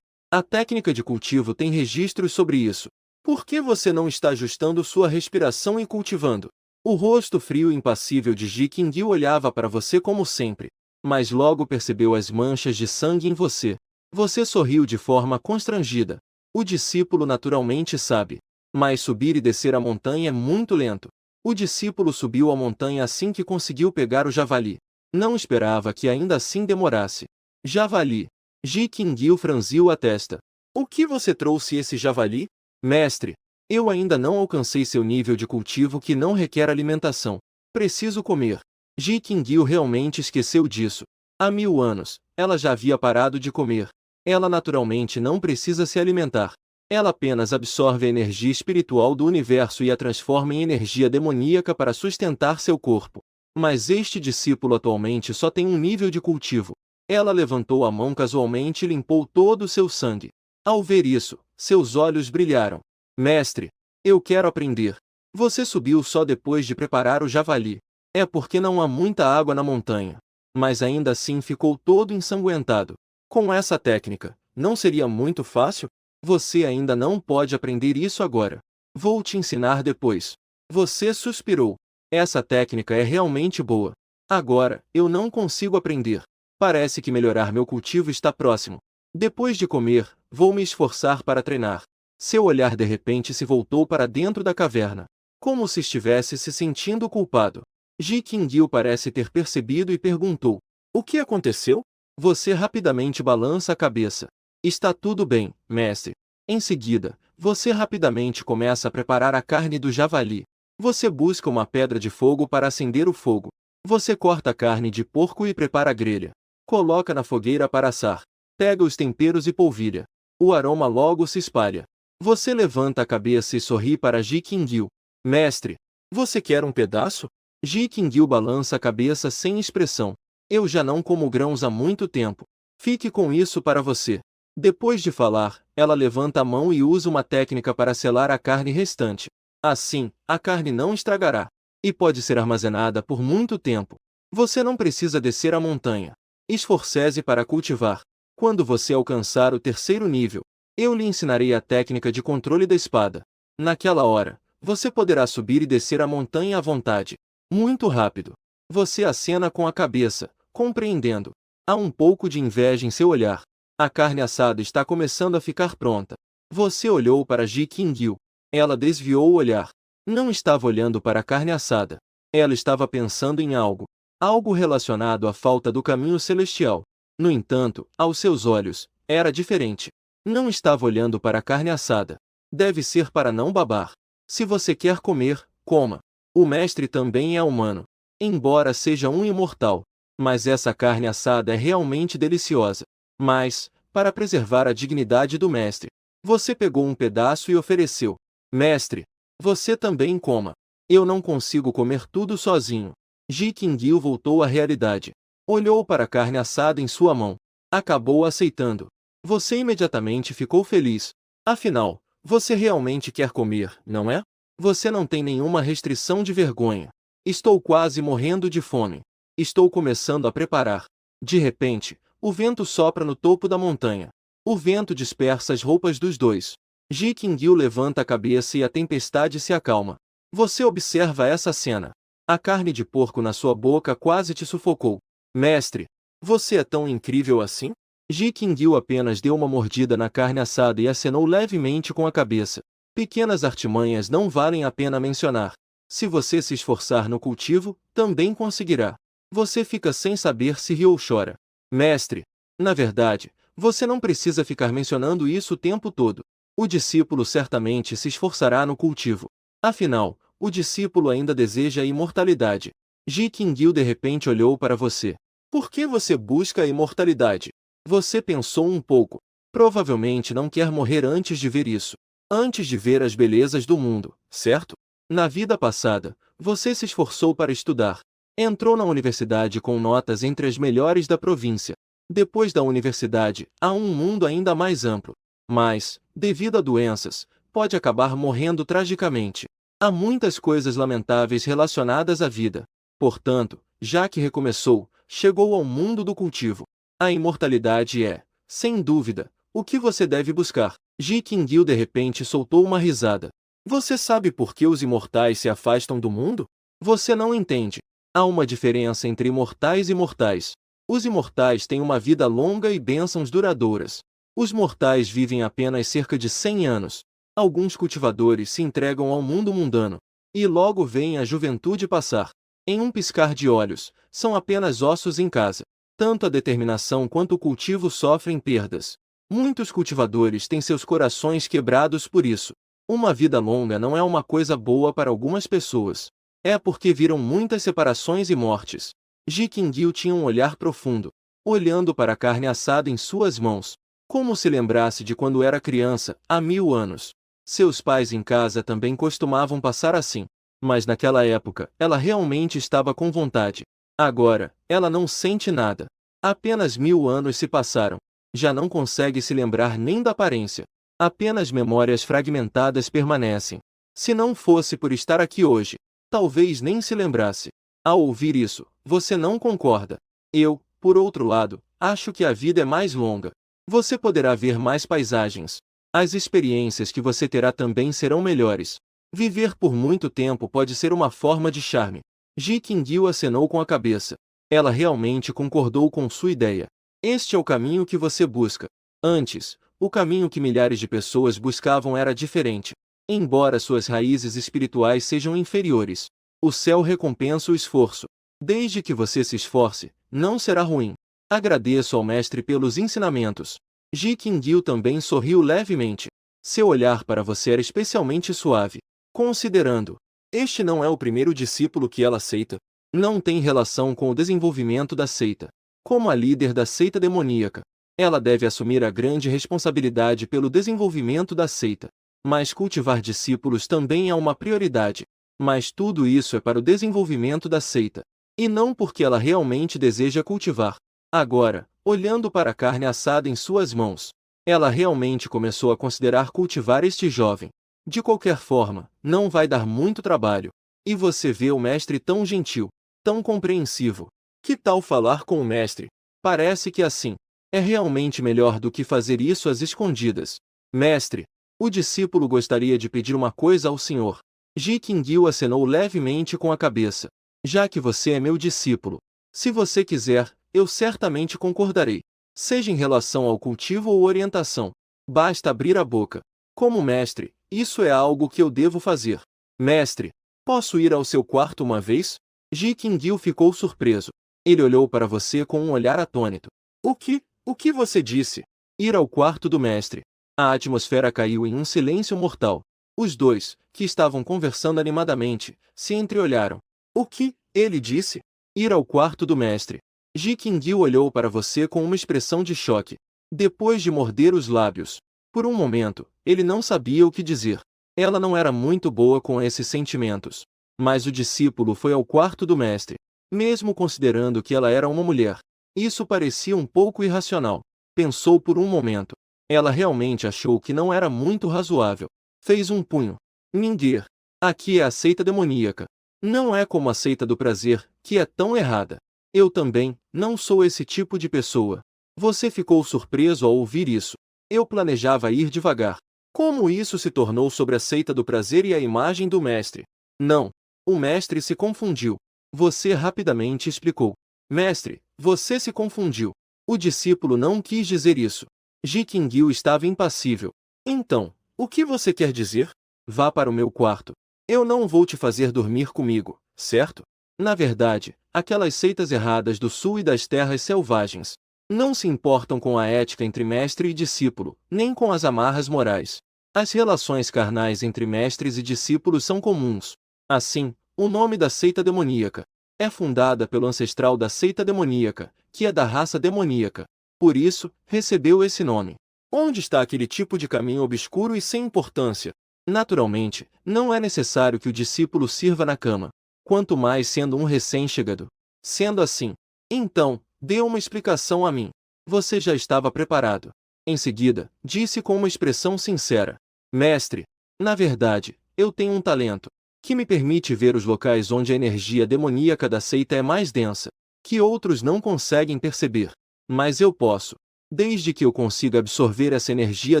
A técnica de cultivo tem registros sobre isso. Por que você não está ajustando sua respiração e cultivando? O rosto frio e impassível de Ji Qingyu olhava para você como sempre. Mas logo percebeu as manchas de sangue em você. Você sorriu de forma constrangida. O discípulo naturalmente sabe. Mas subir e descer a montanha é muito lento. O discípulo subiu a montanha assim que conseguiu pegar o javali. Não esperava que ainda assim demorasse. Javali. Ji Qingyu franziu a testa. O que você trouxe esse javali? Mestre, eu ainda não alcancei seu nível de cultivo que não requer alimentação. Preciso comer. Ji Qingyu realmente esqueceu disso. Há 1000 anos, ela já havia parado de comer. Ela naturalmente não precisa se alimentar. Ela apenas absorve a energia espiritual do universo e a transforma em energia demoníaca para sustentar seu corpo. Mas este discípulo atualmente só tem um nível de cultivo. Ela levantou a mão casualmente e limpou todo o seu sangue. Ao ver isso, seus olhos brilharam. Mestre, eu quero aprender. Você subiu só depois de preparar o javali. É porque não há muita água na montanha. Mas ainda assim ficou todo ensanguentado. Com essa técnica, não seria muito fácil? Você ainda não pode aprender isso agora. Vou te ensinar depois. Você suspirou. Essa técnica é realmente boa. Agora, eu não consigo aprender. Parece que melhorar meu cultivo está próximo. Depois de comer, vou me esforçar para treinar. Seu olhar de repente se voltou para dentro da caverna, como se estivesse se sentindo culpado. Ji Qingyu parece ter percebido e perguntou: o que aconteceu? Você rapidamente balança a cabeça. Está tudo bem, mestre. Em seguida, você rapidamente começa a preparar a carne do javali. Você busca uma pedra de fogo para acender o fogo. Você corta a carne de porco e prepara a grelha. Coloca na fogueira para assar. Pega os temperos e polvilha. O aroma logo se espalha. Você levanta a cabeça e sorri para Ji Qingyu. Mestre, você quer um pedaço? Ji Qingyu balança a cabeça sem expressão. Eu já não como grãos há muito tempo. Fique com isso para você. Depois de falar, ela levanta a mão e usa uma técnica para selar a carne restante. Assim, a carne não estragará. E pode ser armazenada por muito tempo. Você não precisa descer a montanha. Esforce-se para cultivar. Quando você alcançar o 3º nível, eu lhe ensinarei a técnica de controle da espada. Naquela hora, você poderá subir e descer a montanha à vontade. Muito rápido. Você acena com a cabeça, compreendendo. Há um pouco de inveja em seu olhar. A carne assada está começando a ficar pronta. Você olhou para Ji Qingyu. Ela desviou o olhar. Não estava olhando para a carne assada. Ela estava pensando em algo. Algo relacionado à falta do caminho celestial. No entanto, aos seus olhos, era diferente. Não estava olhando para a carne assada. Deve ser para não babar. Se você quer comer, coma. O mestre também é humano. Embora seja um imortal. Mas essa carne assada é realmente deliciosa. Mas, para preservar a dignidade do mestre, você pegou um pedaço e ofereceu. Mestre, você também coma. Eu não consigo comer tudo sozinho. Ji Qingyu voltou à realidade. Olhou para a carne assada em sua mão. Acabou aceitando. Você imediatamente ficou feliz. Afinal, você realmente quer comer, não é? Você não tem nenhuma restrição de vergonha. Estou quase morrendo de fome. Estou começando a preparar. De repente, o vento sopra no topo da montanha. O vento dispersa as roupas dos dois. Ji Qingyu levanta a cabeça e a tempestade se acalma. Você observa essa cena. A carne de porco na sua boca quase te sufocou. Mestre, você é tão incrível assim? Ji Qingyu apenas deu uma mordida na carne assada e acenou levemente com a cabeça. Pequenas artimanhas não valem a pena mencionar. Se você se esforçar no cultivo, também conseguirá. Você fica sem saber se ri ou chora. Mestre, na verdade, você não precisa ficar mencionando isso o tempo todo. O discípulo certamente se esforçará no cultivo. Afinal, o discípulo ainda deseja a imortalidade. Ji Qingyu de repente olhou para você. Por que você busca a imortalidade? Você pensou um pouco. Provavelmente não quer morrer antes de ver isso. Antes de ver as belezas do mundo, certo? Na vida passada, você se esforçou para estudar. Entrou na universidade com notas entre as melhores da província. Depois da universidade, há um mundo ainda mais amplo. Mas, devido a doenças, pode acabar morrendo tragicamente. Há muitas coisas lamentáveis relacionadas à vida. Portanto, já que recomeçou, chegou ao mundo do cultivo. A imortalidade é, sem dúvida, o que você deve buscar. Ji Qingyu de repente soltou uma risada. Você sabe por que os imortais se afastam do mundo? Você não entende. Há uma diferença entre imortais e mortais. Os imortais têm uma vida longa e bênçãos duradouras. Os mortais vivem apenas cerca de 100 anos. Alguns cultivadores se entregam ao mundo mundano. E logo veem a juventude passar. Em um piscar de olhos, são apenas ossos em casa. Tanto a determinação quanto o cultivo sofrem perdas. Muitos cultivadores têm seus corações quebrados por isso. Uma vida longa não é uma coisa boa para algumas pessoas. É porque viram muitas separações e mortes. Ji Qingyu tinha um olhar profundo, olhando para a carne assada em suas mãos, como se lembrasse de quando era criança, há 1000 anos. Seus pais em casa também costumavam passar assim. Mas naquela época, ela realmente estava com vontade. Agora, ela não sente nada. Apenas 1000 anos se passaram. Já não consegue se lembrar nem da aparência. Apenas memórias fragmentadas permanecem. Se não fosse por estar aqui hoje, talvez nem se lembrasse. Ao ouvir isso, você não concorda. Eu, por outro lado, acho que a vida é mais longa. Você poderá ver mais paisagens. As experiências que você terá também serão melhores. Viver por muito tempo pode ser uma forma de charme. Ji Qingyu acenou com a cabeça. Ela realmente concordou com sua ideia. Este é o caminho que você busca. Antes, o caminho que milhares de pessoas buscavam era diferente. Embora suas raízes espirituais sejam inferiores, o céu recompensa o esforço. Desde que você se esforce, não será ruim. Agradeço ao mestre pelos ensinamentos. Ji Qingyu também sorriu levemente. Seu olhar para você era especialmente suave. Considerando, este não é o primeiro discípulo que ela aceita. Não tem relação com o desenvolvimento da seita. Como a líder da seita demoníaca, ela deve assumir a grande responsabilidade pelo desenvolvimento da seita. Mas cultivar discípulos também é uma prioridade. Mas tudo isso é para o desenvolvimento da seita. E não porque ela realmente deseja cultivar. Agora, olhando para a carne assada em suas mãos, ela realmente começou a considerar cultivar este jovem. De qualquer forma, não vai dar muito trabalho. E você vê o mestre tão gentil, tão compreensivo. Que tal falar com o mestre? Parece que assim é realmente melhor do que fazer isso às escondidas. Mestre, o discípulo gostaria de pedir uma coisa ao senhor. Ji Qingyu acenou levemente com a cabeça. Já que você é meu discípulo, se você quiser, eu certamente concordarei. Seja em relação ao cultivo ou orientação, basta abrir a boca. Como mestre, isso é algo que eu devo fazer. Mestre, posso ir ao seu quarto uma vez? Ji Qingyu ficou surpreso. Ele olhou para você com um olhar atônito. O que? O que você disse? Ir ao quarto do mestre. A atmosfera caiu em um silêncio mortal. Os dois, que estavam conversando animadamente, se entreolharam. O que? Ele disse? Ir ao quarto do mestre. Ji Qingyu olhou para você com uma expressão de choque. Depois de morder os lábios, por um momento, ele não sabia o que dizer. Ela não era muito boa com esses sentimentos. Mas o discípulo foi ao quarto do mestre. Mesmo considerando que ela era uma mulher, isso parecia um pouco irracional. Pensou por um momento. Ela realmente achou que não era muito razoável. Fez um punho. Minguir. Aqui é a seita demoníaca. Não é como a seita do prazer, que é tão errada. Eu também não sou esse tipo de pessoa. Você ficou surpreso ao ouvir isso. Eu planejava ir devagar. Como isso se tornou sobre a seita do prazer e a imagem do mestre? Não. O mestre se confundiu. Você rapidamente explicou. Mestre, você se confundiu. O discípulo não quis dizer isso. Ji Qingyu estava impassível. Então, o que você quer dizer? Vá para o meu quarto. Eu não vou te fazer dormir comigo, certo? Na verdade, aquelas seitas erradas do sul e das terras selvagens não se importam com a ética entre mestre e discípulo, nem com as amarras morais. As relações carnais entre mestres e discípulos são comuns. Assim, o nome da seita demoníaca é fundada pelo ancestral da seita demoníaca, que é da raça demoníaca. Por isso, recebeu esse nome. Onde está aquele tipo de caminho obscuro e sem importância? Naturalmente, não é necessário que o discípulo sirva na cama, quanto mais sendo um recém-chegado. Sendo assim, então, dê uma explicação a mim. Você já estava preparado. Em seguida, disse com uma expressão sincera: Mestre, na verdade, eu tenho um talento que me permite ver os locais onde a energia demoníaca da seita é mais densa, que outros não conseguem perceber. Mas eu posso. Desde que eu consiga absorver essa energia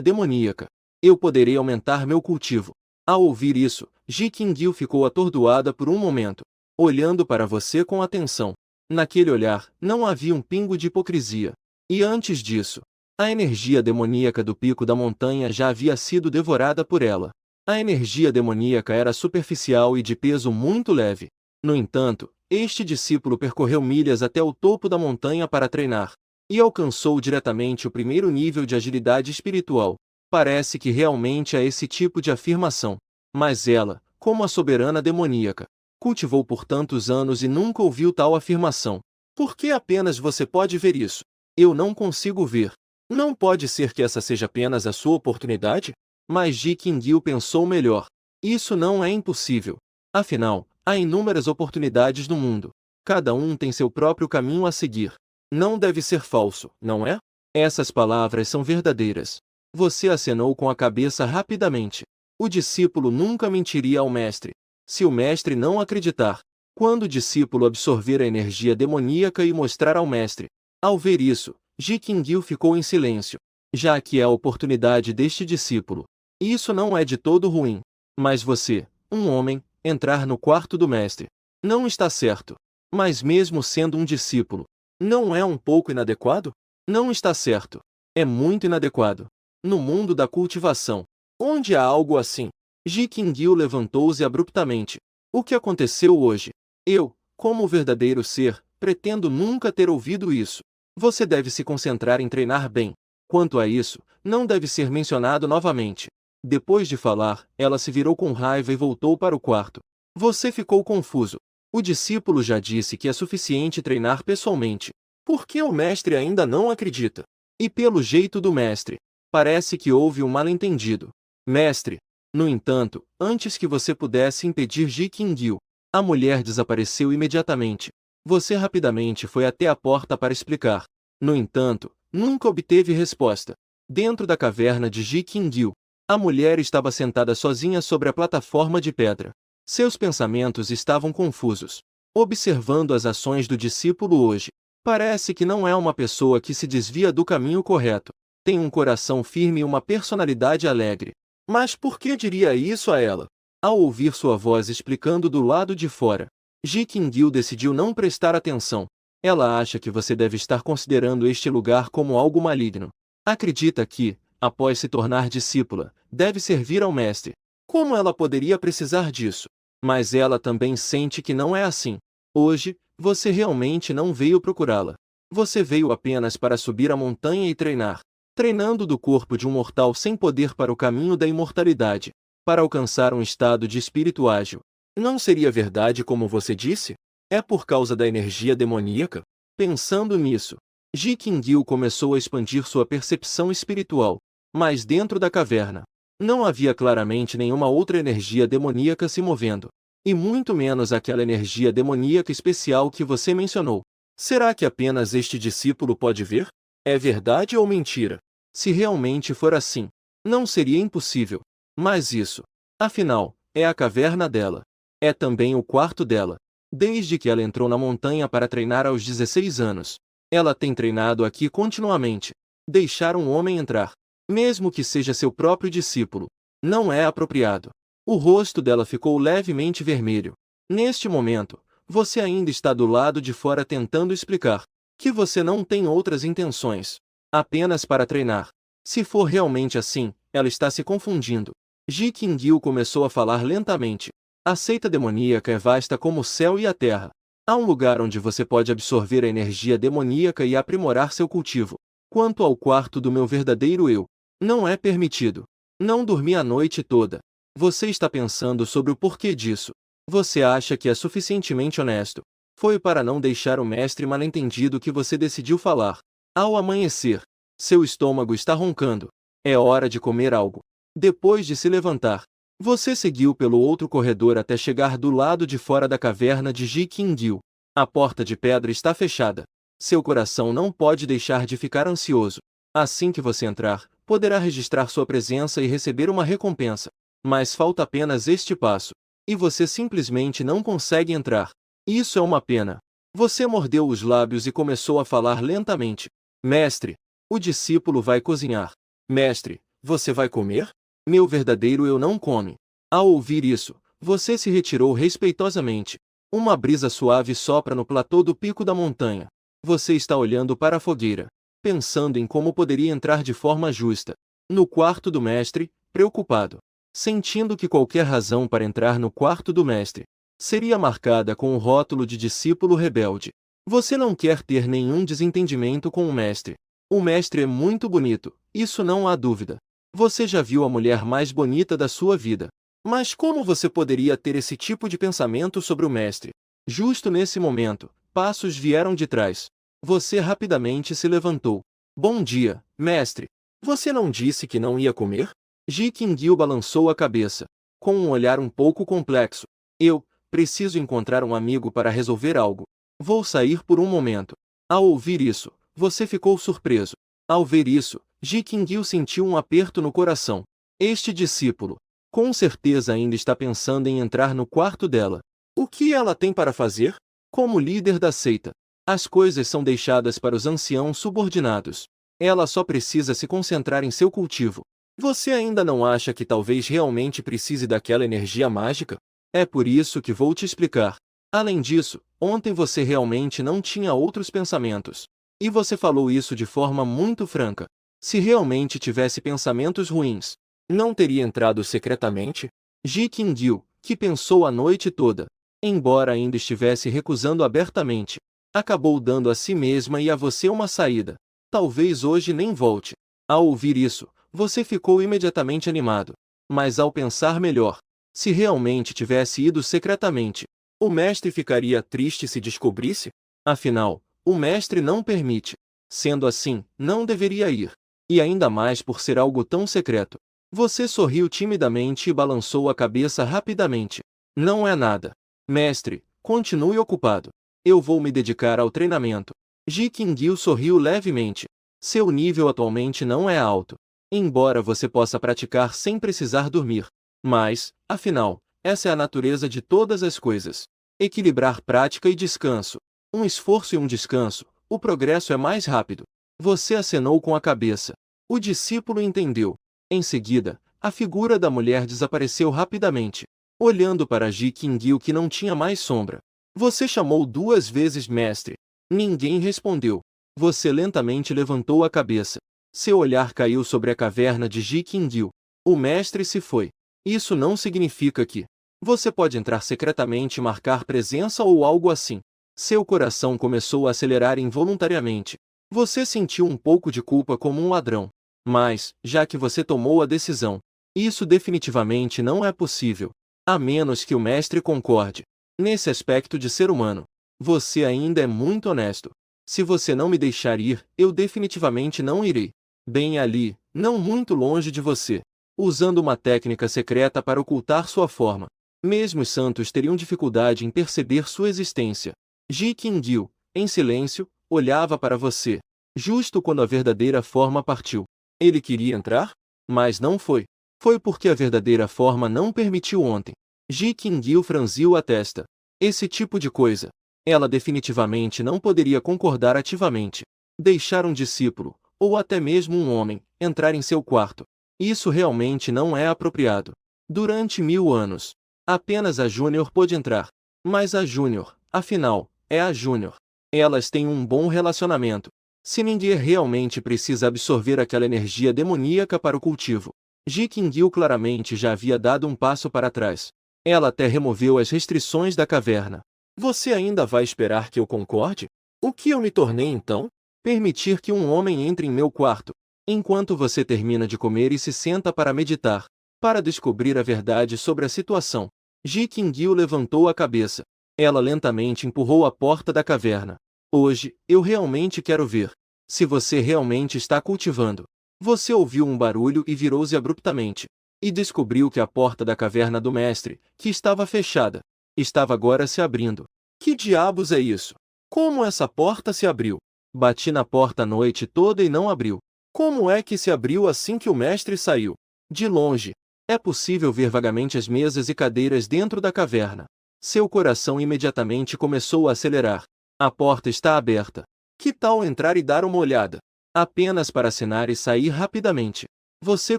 demoníaca, eu poderei aumentar meu cultivo. Ao ouvir isso, Ji Qingyu ficou atordoada por um momento, olhando para você com atenção. Naquele olhar, não havia um pingo de hipocrisia. E antes disso, a energia demoníaca do pico da montanha já havia sido devorada por ela. A energia demoníaca era superficial e de peso muito leve. No entanto, este discípulo percorreu milhas até o topo da montanha para treinar. e alcançou diretamente o primeiro nível de agilidade espiritual. Parece que realmente é esse tipo de afirmação. Mas ela, como a soberana demoníaca, cultivou por tantos anos e nunca ouviu tal afirmação. Por que apenas você pode ver isso? Eu não consigo ver. Não pode ser que essa seja apenas a sua oportunidade? Mas Ji Qingyu pensou melhor. Isso não é impossível. Afinal, há inúmeras oportunidades no mundo. Cada um tem seu próprio caminho a seguir. Não deve ser falso, não é? Essas palavras são verdadeiras. Você acenou com a cabeça rapidamente. O discípulo nunca mentiria ao mestre. Se o mestre não acreditar, quando o discípulo absorver a energia demoníaca e mostrar ao mestre. Ao ver isso, Ji Qingyu ficou em silêncio, já que é a oportunidade deste discípulo. Isso não é de todo ruim. Mas você, um homem, entrar no quarto do mestre. Não está certo. Mas mesmo sendo um discípulo, não é um pouco inadequado? Não está certo. É muito inadequado. No mundo da cultivação, onde há algo assim. Ji Qingyu levantou-se abruptamente. O que aconteceu hoje? Eu, como verdadeiro ser, pretendo nunca ter ouvido isso. Você deve se concentrar em treinar bem. Quanto a isso, não deve ser mencionado novamente. Depois de falar, ela se virou com raiva e voltou para o quarto. Você ficou confuso. O discípulo já disse que é suficiente treinar pessoalmente. Por que o mestre ainda não acredita? E pelo jeito do mestre, parece que houve um mal-entendido. Mestre. No entanto, antes que você pudesse impedir Ji Qingyu, a mulher desapareceu imediatamente. Você rapidamente foi até a porta para explicar. No entanto, nunca obteve resposta. Dentro da caverna de Ji Qingyu, a mulher estava sentada sozinha sobre a plataforma de pedra. Seus pensamentos estavam confusos. Observando as ações do discípulo hoje, parece que não é uma pessoa que se desvia do caminho correto. Tem um coração firme e uma personalidade alegre. Mas por que diria isso a ela? Ao ouvir sua voz explicando do lado de fora, Ji Qingyu decidiu não prestar atenção. Ela acha que você deve estar considerando este lugar como algo maligno. Acredita que, após se tornar discípula, deve servir ao mestre. Como ela poderia precisar disso? Mas ela também sente que não é assim. Hoje, você realmente não veio procurá-la. Você veio apenas para subir a montanha e treinar. Treinando do corpo de um mortal sem poder para o caminho da imortalidade, para alcançar um estado de espírito ágil. Não seria verdade como você disse? É por causa da energia demoníaca? Pensando nisso, Ji Qingyu começou a expandir sua percepção espiritual, mas dentro da caverna, não havia claramente nenhuma outra energia demoníaca se movendo, e muito menos aquela energia demoníaca especial que você mencionou. Será que apenas este discípulo pode ver? É verdade ou mentira? Se realmente for assim, não seria impossível. Mas isso, afinal, é a caverna dela. É também o quarto dela. Desde que ela entrou na montanha para treinar aos 16 anos, ela tem treinado aqui continuamente. Deixar um homem entrar, mesmo que seja seu próprio discípulo, não é apropriado. O rosto dela ficou levemente vermelho. Neste momento, você ainda está do lado de fora tentando explicar que você não tem outras intenções. Apenas para treinar. Se for realmente assim, ela está se confundindo. Ji Qingyu começou a falar lentamente. A seita demoníaca é vasta como o céu e a terra. Há um lugar onde você pode absorver a energia demoníaca e aprimorar seu cultivo. Quanto ao quarto do meu verdadeiro eu, não é permitido. Não dormi a noite toda. Você está pensando sobre o porquê disso. Você acha que é suficientemente honesto. Foi para não deixar o mestre mal-entendido que você decidiu falar. Ao amanhecer, seu estômago está roncando. É hora de comer algo. Depois de se levantar, você seguiu pelo outro corredor até chegar do lado de fora da caverna de Ji Qingyu. A porta de pedra está fechada. Seu coração não pode deixar de ficar ansioso. Assim que você entrar, poderá registrar sua presença e receber uma recompensa. Mas falta apenas este passo. E você simplesmente não consegue entrar. Isso é uma pena. Você mordeu os lábios e começou a falar lentamente. Mestre, o discípulo vai cozinhar. Mestre, você vai comer? Meu verdadeiro eu não come. Ao ouvir isso, você se retirou respeitosamente. Uma brisa suave sopra no platô do pico da montanha. Você está olhando para a fogueira, pensando em como poderia entrar de forma justa. No quarto do mestre, preocupado. Sentindo que qualquer razão para entrar no quarto do mestre seria marcada com o rótulo de discípulo rebelde. Você não quer ter nenhum desentendimento com o mestre. O mestre é muito bonito, isso não há dúvida. Você já viu a mulher mais bonita da sua vida. Mas como você poderia ter esse tipo de pensamento sobre o mestre? Justo nesse momento, passos vieram de trás. Você rapidamente se levantou. Bom dia, mestre. Você não disse que não ia comer? Ji Qingyu balançou a cabeça, com um olhar um pouco complexo. Eu preciso encontrar um amigo para resolver algo. Vou sair por um momento. Ao ouvir isso, você ficou surpreso. Ao ver isso, Ji Qingyu sentiu um aperto no coração. Este discípulo, com certeza ainda está pensando em entrar no quarto dela. O que ela tem para fazer? Como líder da seita, as coisas são deixadas para os anciãos subordinados. Ela só precisa se concentrar em seu cultivo. Você ainda não acha que talvez realmente precise daquela energia mágica? É por isso que vou te explicar. Além disso, ontem você realmente não tinha outros pensamentos. E você falou isso de forma muito franca. Se realmente tivesse pensamentos ruins, não teria entrado secretamente? Ji Qingyu, que pensou a noite toda, embora ainda estivesse recusando abertamente, acabou dando a si mesma e a você uma saída. Talvez hoje nem volte. Ao ouvir isso, você ficou imediatamente animado. Mas ao pensar melhor, se realmente tivesse ido secretamente, o mestre ficaria triste se descobrisse? Afinal, o mestre não permite. Sendo assim, não deveria ir. E ainda mais por ser algo tão secreto. Você sorriu timidamente e balançou a cabeça rapidamente. Não é nada. Mestre, continue ocupado. Eu vou me dedicar ao treinamento. Ji Qingyu sorriu levemente. Seu nível atualmente não é alto, embora você possa praticar sem precisar dormir. Mas, afinal, essa é a natureza de todas as coisas. Equilibrar prática e descanso. Um esforço e um descanso, o progresso é mais rápido. Você acenou com a cabeça. O discípulo entendeu. Em seguida, a figura da mulher desapareceu rapidamente, olhando para Ji Qingyu que não tinha mais sombra. Você chamou 2 vezes mestre. Ninguém respondeu. Você lentamente levantou a cabeça. Seu olhar caiu sobre a caverna de Ji Qingyu. O mestre se foi. Isso não significa que você pode entrar secretamente e marcar presença ou algo assim. Seu coração começou a acelerar involuntariamente. Você sentiu um pouco de culpa como um ladrão. Mas, já que você tomou a decisão, isso definitivamente não é possível. A menos que o mestre concorde. Nesse aspecto de ser humano, você ainda é muito honesto. Se você não me deixar ir, eu definitivamente não irei. Bem ali, não muito longe de você, usando uma técnica secreta para ocultar sua forma. Mesmo os santos teriam dificuldade em perceber sua existência. Ji Qingyu, em silêncio, olhava para você, justo quando a verdadeira forma partiu. Ele queria entrar? Mas não foi. Foi porque a verdadeira forma não permitiu ontem. Ji Qingyu franziu a testa. Esse tipo de coisa. Ela definitivamente não poderia concordar ativamente. Deixar um discípulo, ou até mesmo um homem, entrar em seu quarto. Isso realmente não é apropriado. Durante 1000 anos, apenas a Júnior pôde entrar. Mas a Júnior, afinal, é a Júnior. Elas têm um bom relacionamento. Se ninguém realmente precisa absorver aquela energia demoníaca para o cultivo. Ji Qingyu claramente já havia dado um passo para trás. Ela até removeu as restrições da caverna. Você ainda vai esperar que eu concorde? O que eu me tornei então? Permitir que um homem entre em meu quarto, enquanto você termina de comer e se senta para meditar, para descobrir a verdade sobre a situação. Ji Qingyu levantou a cabeça. Ela lentamente empurrou a porta da caverna. Hoje, eu realmente quero ver se você realmente está cultivando. Você ouviu um barulho e virou-se abruptamente. E descobriu que a porta da caverna do mestre, que estava fechada, estava agora se abrindo. Que diabos é isso? Como essa porta se abriu? Bati na porta a noite toda e não abriu. Como é que se abriu assim que o mestre saiu? De longe, é possível ver vagamente as mesas e cadeiras dentro da caverna. Seu coração imediatamente começou a acelerar. A porta está aberta. Que tal entrar e dar uma olhada? Apenas para assinar e sair rapidamente. Você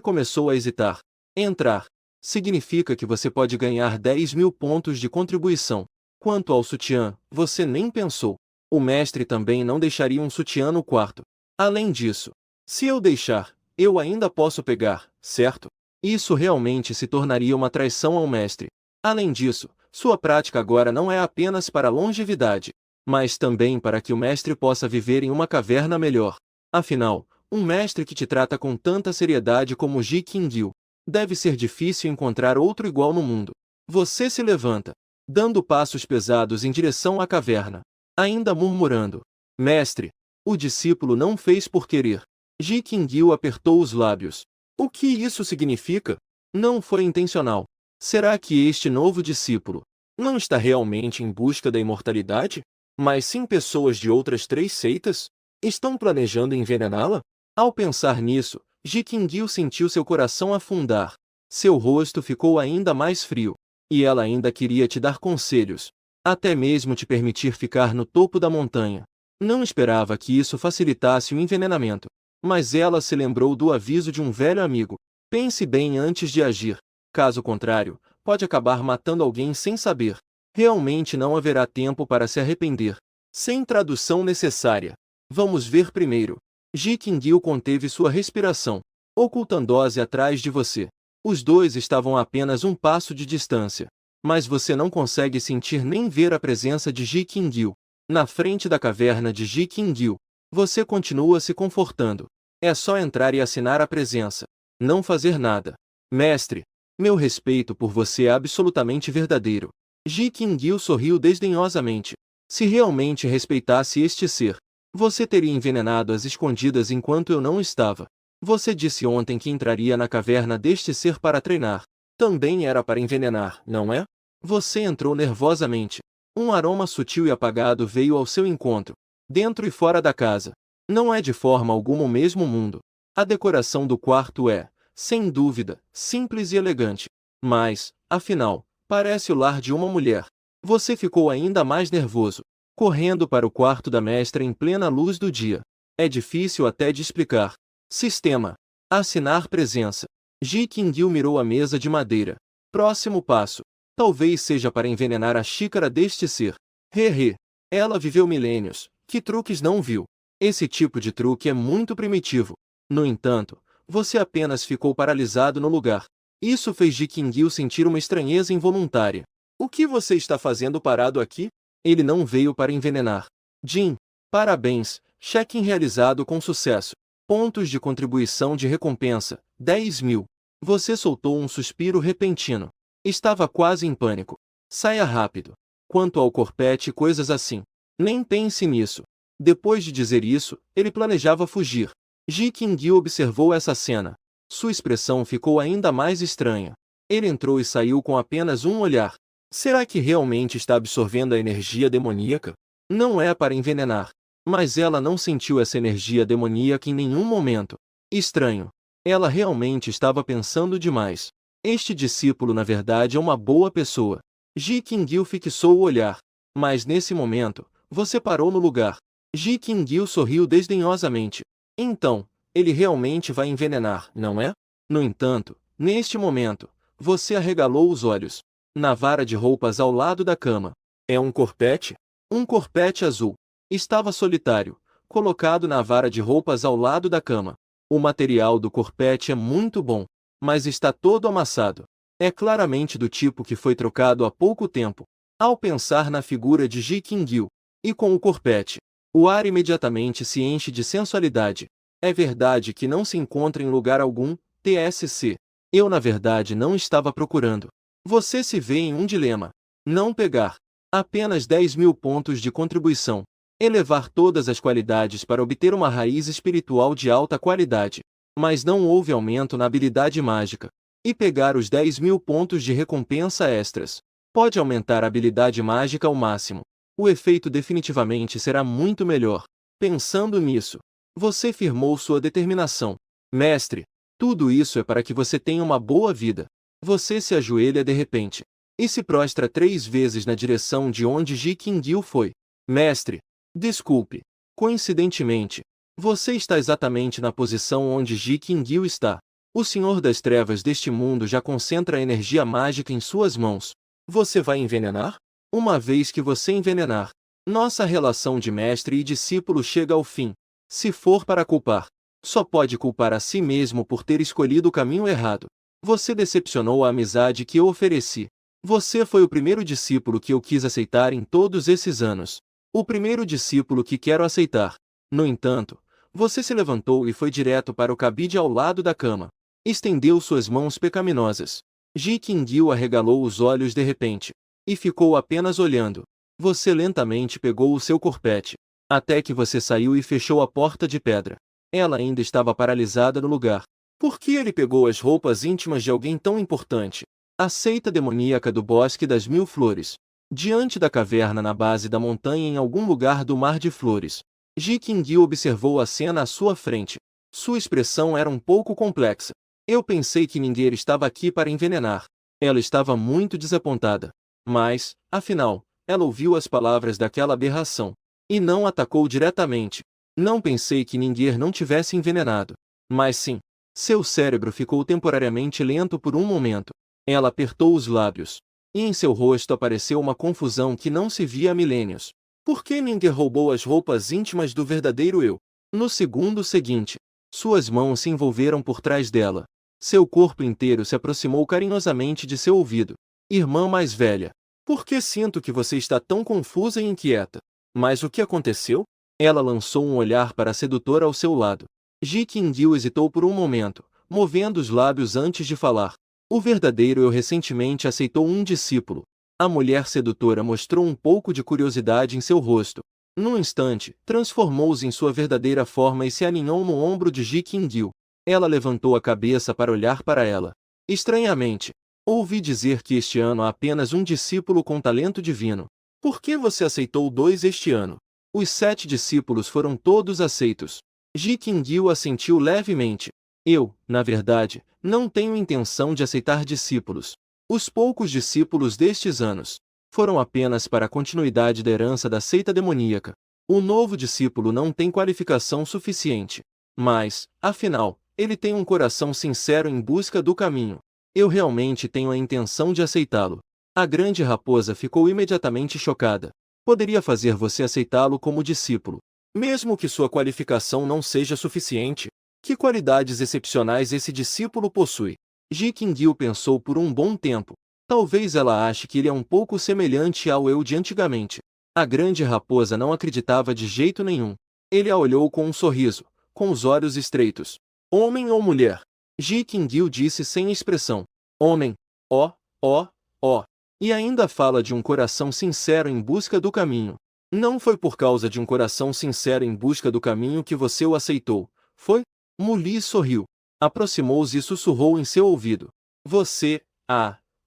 começou a hesitar. Entrar significa que você pode ganhar 10.000 pontos de contribuição. Quanto ao sutiã, você nem pensou. O mestre também não deixaria um sutiã no quarto. Além disso, se eu deixar, eu ainda posso pegar, certo? Isso realmente se tornaria uma traição ao mestre. Além disso, sua prática agora não é apenas para longevidade. mas também para que o mestre possa viver em uma caverna melhor. Afinal, um mestre que te trata com tanta seriedade como Ji Qingyu, deve ser difícil encontrar outro igual no mundo. Você se levanta, dando passos pesados em direção à caverna, ainda murmurando: Mestre! O discípulo não fez por querer. Ji Qingyu apertou os lábios. O que isso significa? Não foi intencional. Será que este novo discípulo não está realmente em busca da imortalidade? Mas sim pessoas de outras 3 seitas? Estão planejando envenená-la? Ao pensar nisso, Ji Qingyu sentiu seu coração afundar. Seu rosto ficou ainda mais frio. E ela ainda queria te dar conselhos. Até mesmo te permitir ficar no topo da montanha. Não esperava que isso facilitasse o envenenamento. Mas ela se lembrou do aviso de um velho amigo. Pense bem antes de agir. Caso contrário, pode acabar matando alguém sem saber. Realmente não haverá tempo para se arrepender. Sem tradução necessária. Vamos ver primeiro. Ji Qingyu conteve sua respiração, ocultando-se atrás de você. Os dois estavam a apenas um passo de distância. Mas você não consegue sentir nem ver a presença de Ji Qingyu. Na frente da caverna de Ji Qingyu, você continua se confortando. É só entrar e assinar a presença. Não fazer nada. Mestre, meu respeito por você é absolutamente verdadeiro. Ji Qingyu sorriu desdenhosamente. Se realmente respeitasse este ser, você teria envenenado às escondidas enquanto eu não estava. Você disse ontem que entraria na caverna deste ser para treinar. Também era para envenenar, não é? Você entrou nervosamente. Um aroma sutil e apagado veio ao seu encontro, dentro e fora da casa. Não é de forma alguma o mesmo mundo. A decoração do quarto é, sem dúvida, simples e elegante. Mas, afinal, parece o lar de uma mulher. Você ficou ainda mais nervoso, correndo para o quarto da mestra em plena luz do dia. É difícil até de explicar. Sistema. Assinar presença. Ji Qingyu mirou a mesa de madeira. Próximo passo. Talvez seja para envenenar a xícara deste ser. Hehe. Ela viveu milênios. Que truques não viu? Esse tipo de truque é muito primitivo. No entanto, você apenas ficou paralisado no lugar. Isso fez Ji Qingyu sentir uma estranheza involuntária. O que você está fazendo parado aqui? Ele não veio para envenenar. Jin, parabéns, check-in realizado com sucesso. Pontos de contribuição de recompensa, 10.000. Você soltou um suspiro repentino. Estava quase em pânico. Saia rápido. Quanto ao corpete e coisas assim, nem pense nisso. Depois de dizer isso, ele planejava fugir. Ji Qingyu observou essa cena. Sua expressão ficou ainda mais estranha. Ele entrou e saiu com apenas um olhar. Será que realmente está absorvendo a energia demoníaca? Não é para envenenar. Mas ela não sentiu essa energia demoníaca em nenhum momento. Estranho. Ela realmente estava pensando demais. Este discípulo na verdade é uma boa pessoa. Ji Qingyu fixou o olhar. Mas nesse momento, você parou no lugar. Ji Qingyu sorriu desdenhosamente. Então, ele realmente vai envenenar, não é? No entanto, neste momento, você arregalou os olhos. Na vara de roupas ao lado da cama. É um corpete? Um corpete azul. Estava solitário, colocado na vara de roupas ao lado da cama. O material do corpete é muito bom, mas está todo amassado. É claramente do tipo que foi trocado há pouco tempo. Ao pensar na figura de Ji Qingyu, e com o corpete, o ar imediatamente se enche de sensualidade. É verdade que não se encontra em lugar algum, TSC. Eu na verdade não estava procurando. Você se vê em um dilema. Não pegar. Apenas 10.000 pontos de contribuição. Elevar todas as qualidades para obter uma raiz espiritual de alta qualidade. Mas não houve aumento na habilidade mágica. E pegar os 10.000 pontos de recompensa extras. Pode aumentar a habilidade mágica ao máximo. O efeito definitivamente será muito melhor. Pensando nisso, você firmou sua determinação. Mestre, tudo isso é para que você tenha uma boa vida. Você se ajoelha de repente. E se prostra 3 vezes na direção de onde Ji Qingyu foi. Mestre, desculpe. Coincidentemente, você está exatamente na posição onde Ji Qingyu está. O Senhor das Trevas deste mundo já concentra a energia mágica em suas mãos. Você vai envenenar? Uma vez que você envenenar, nossa relação de mestre e discípulo chega ao fim. Se for para culpar, só pode culpar a si mesmo por ter escolhido o caminho errado. Você decepcionou a amizade que eu ofereci. Você foi o primeiro discípulo que eu quis aceitar em todos esses anos. O primeiro discípulo que quero aceitar. No entanto, você se levantou e foi direto para o cabide ao lado da cama. Estendeu suas mãos pecaminosas. Ji Qingyu arregalou os olhos de repente. E ficou apenas olhando. Você lentamente pegou o seu corpete. Até que você saiu e fechou a porta de pedra. Ela ainda estava paralisada no lugar. Por que ele pegou as roupas íntimas de alguém tão importante? A seita demoníaca do Bosque das Mil Flores. Diante da caverna na base da montanha em algum lugar do Mar de Flores. Ji Qingyu observou a cena à sua frente. Sua expressão era um pouco complexa. Eu pensei que ninguém estava aqui para envenenar. Ela estava muito desapontada. Mas, afinal, ela ouviu as palavras daquela aberração. E não atacou diretamente. Não pensei que ninguém não tivesse envenenado. Mas sim. Seu cérebro ficou temporariamente lento por um momento. Ela apertou os lábios. E em seu rosto apareceu uma confusão que não se via há milênios. Por que ninguém roubou as roupas íntimas do verdadeiro eu? No segundo seguinte, suas mãos se envolveram por trás dela. Seu corpo inteiro se aproximou carinhosamente de seu ouvido. Irmã mais velha. Por que sinto que você está tão confusa e inquieta? Mas o que aconteceu? Ela lançou um olhar para a sedutora ao seu lado. Ji Qingyu hesitou por um momento, movendo os lábios antes de falar. O verdadeiro eu recentemente aceitou um discípulo. A mulher sedutora mostrou um pouco de curiosidade em seu rosto. Num instante, transformou-se em sua verdadeira forma e se aninhou no ombro de Ji Qingyu. Ela levantou a cabeça para olhar para ela. Estranhamente, ouvi dizer que este ano há apenas um discípulo com talento divino. Por que você aceitou 2 este ano? Os 7 discípulos foram todos aceitos. Ji Qingyu assentiu levemente. Eu, na verdade, não tenho intenção de aceitar discípulos. Os poucos discípulos destes anos foram apenas para a continuidade da herança da seita demoníaca. O novo discípulo não tem qualificação suficiente. Mas, afinal, ele tem um coração sincero em busca do caminho. Eu realmente tenho a intenção de aceitá-lo. A grande raposa ficou imediatamente chocada. Poderia fazer você aceitá-lo como discípulo, mesmo que sua qualificação não seja suficiente. Que qualidades excepcionais esse discípulo possui? Ji Qingyu pensou por um bom tempo. Talvez ela ache que ele é um pouco semelhante ao eu de antigamente. A grande raposa não acreditava de jeito nenhum. Ele a olhou com um sorriso, com os olhos estreitos. Homem ou mulher? Ji Qingyu disse sem expressão. Homem. Ó, ó, ó. E ainda fala de um coração sincero em busca do caminho. Não foi por causa de um coração sincero em busca do caminho que você o aceitou, foi? Muli sorriu. Aproximou-se e sussurrou em seu ouvido. Você,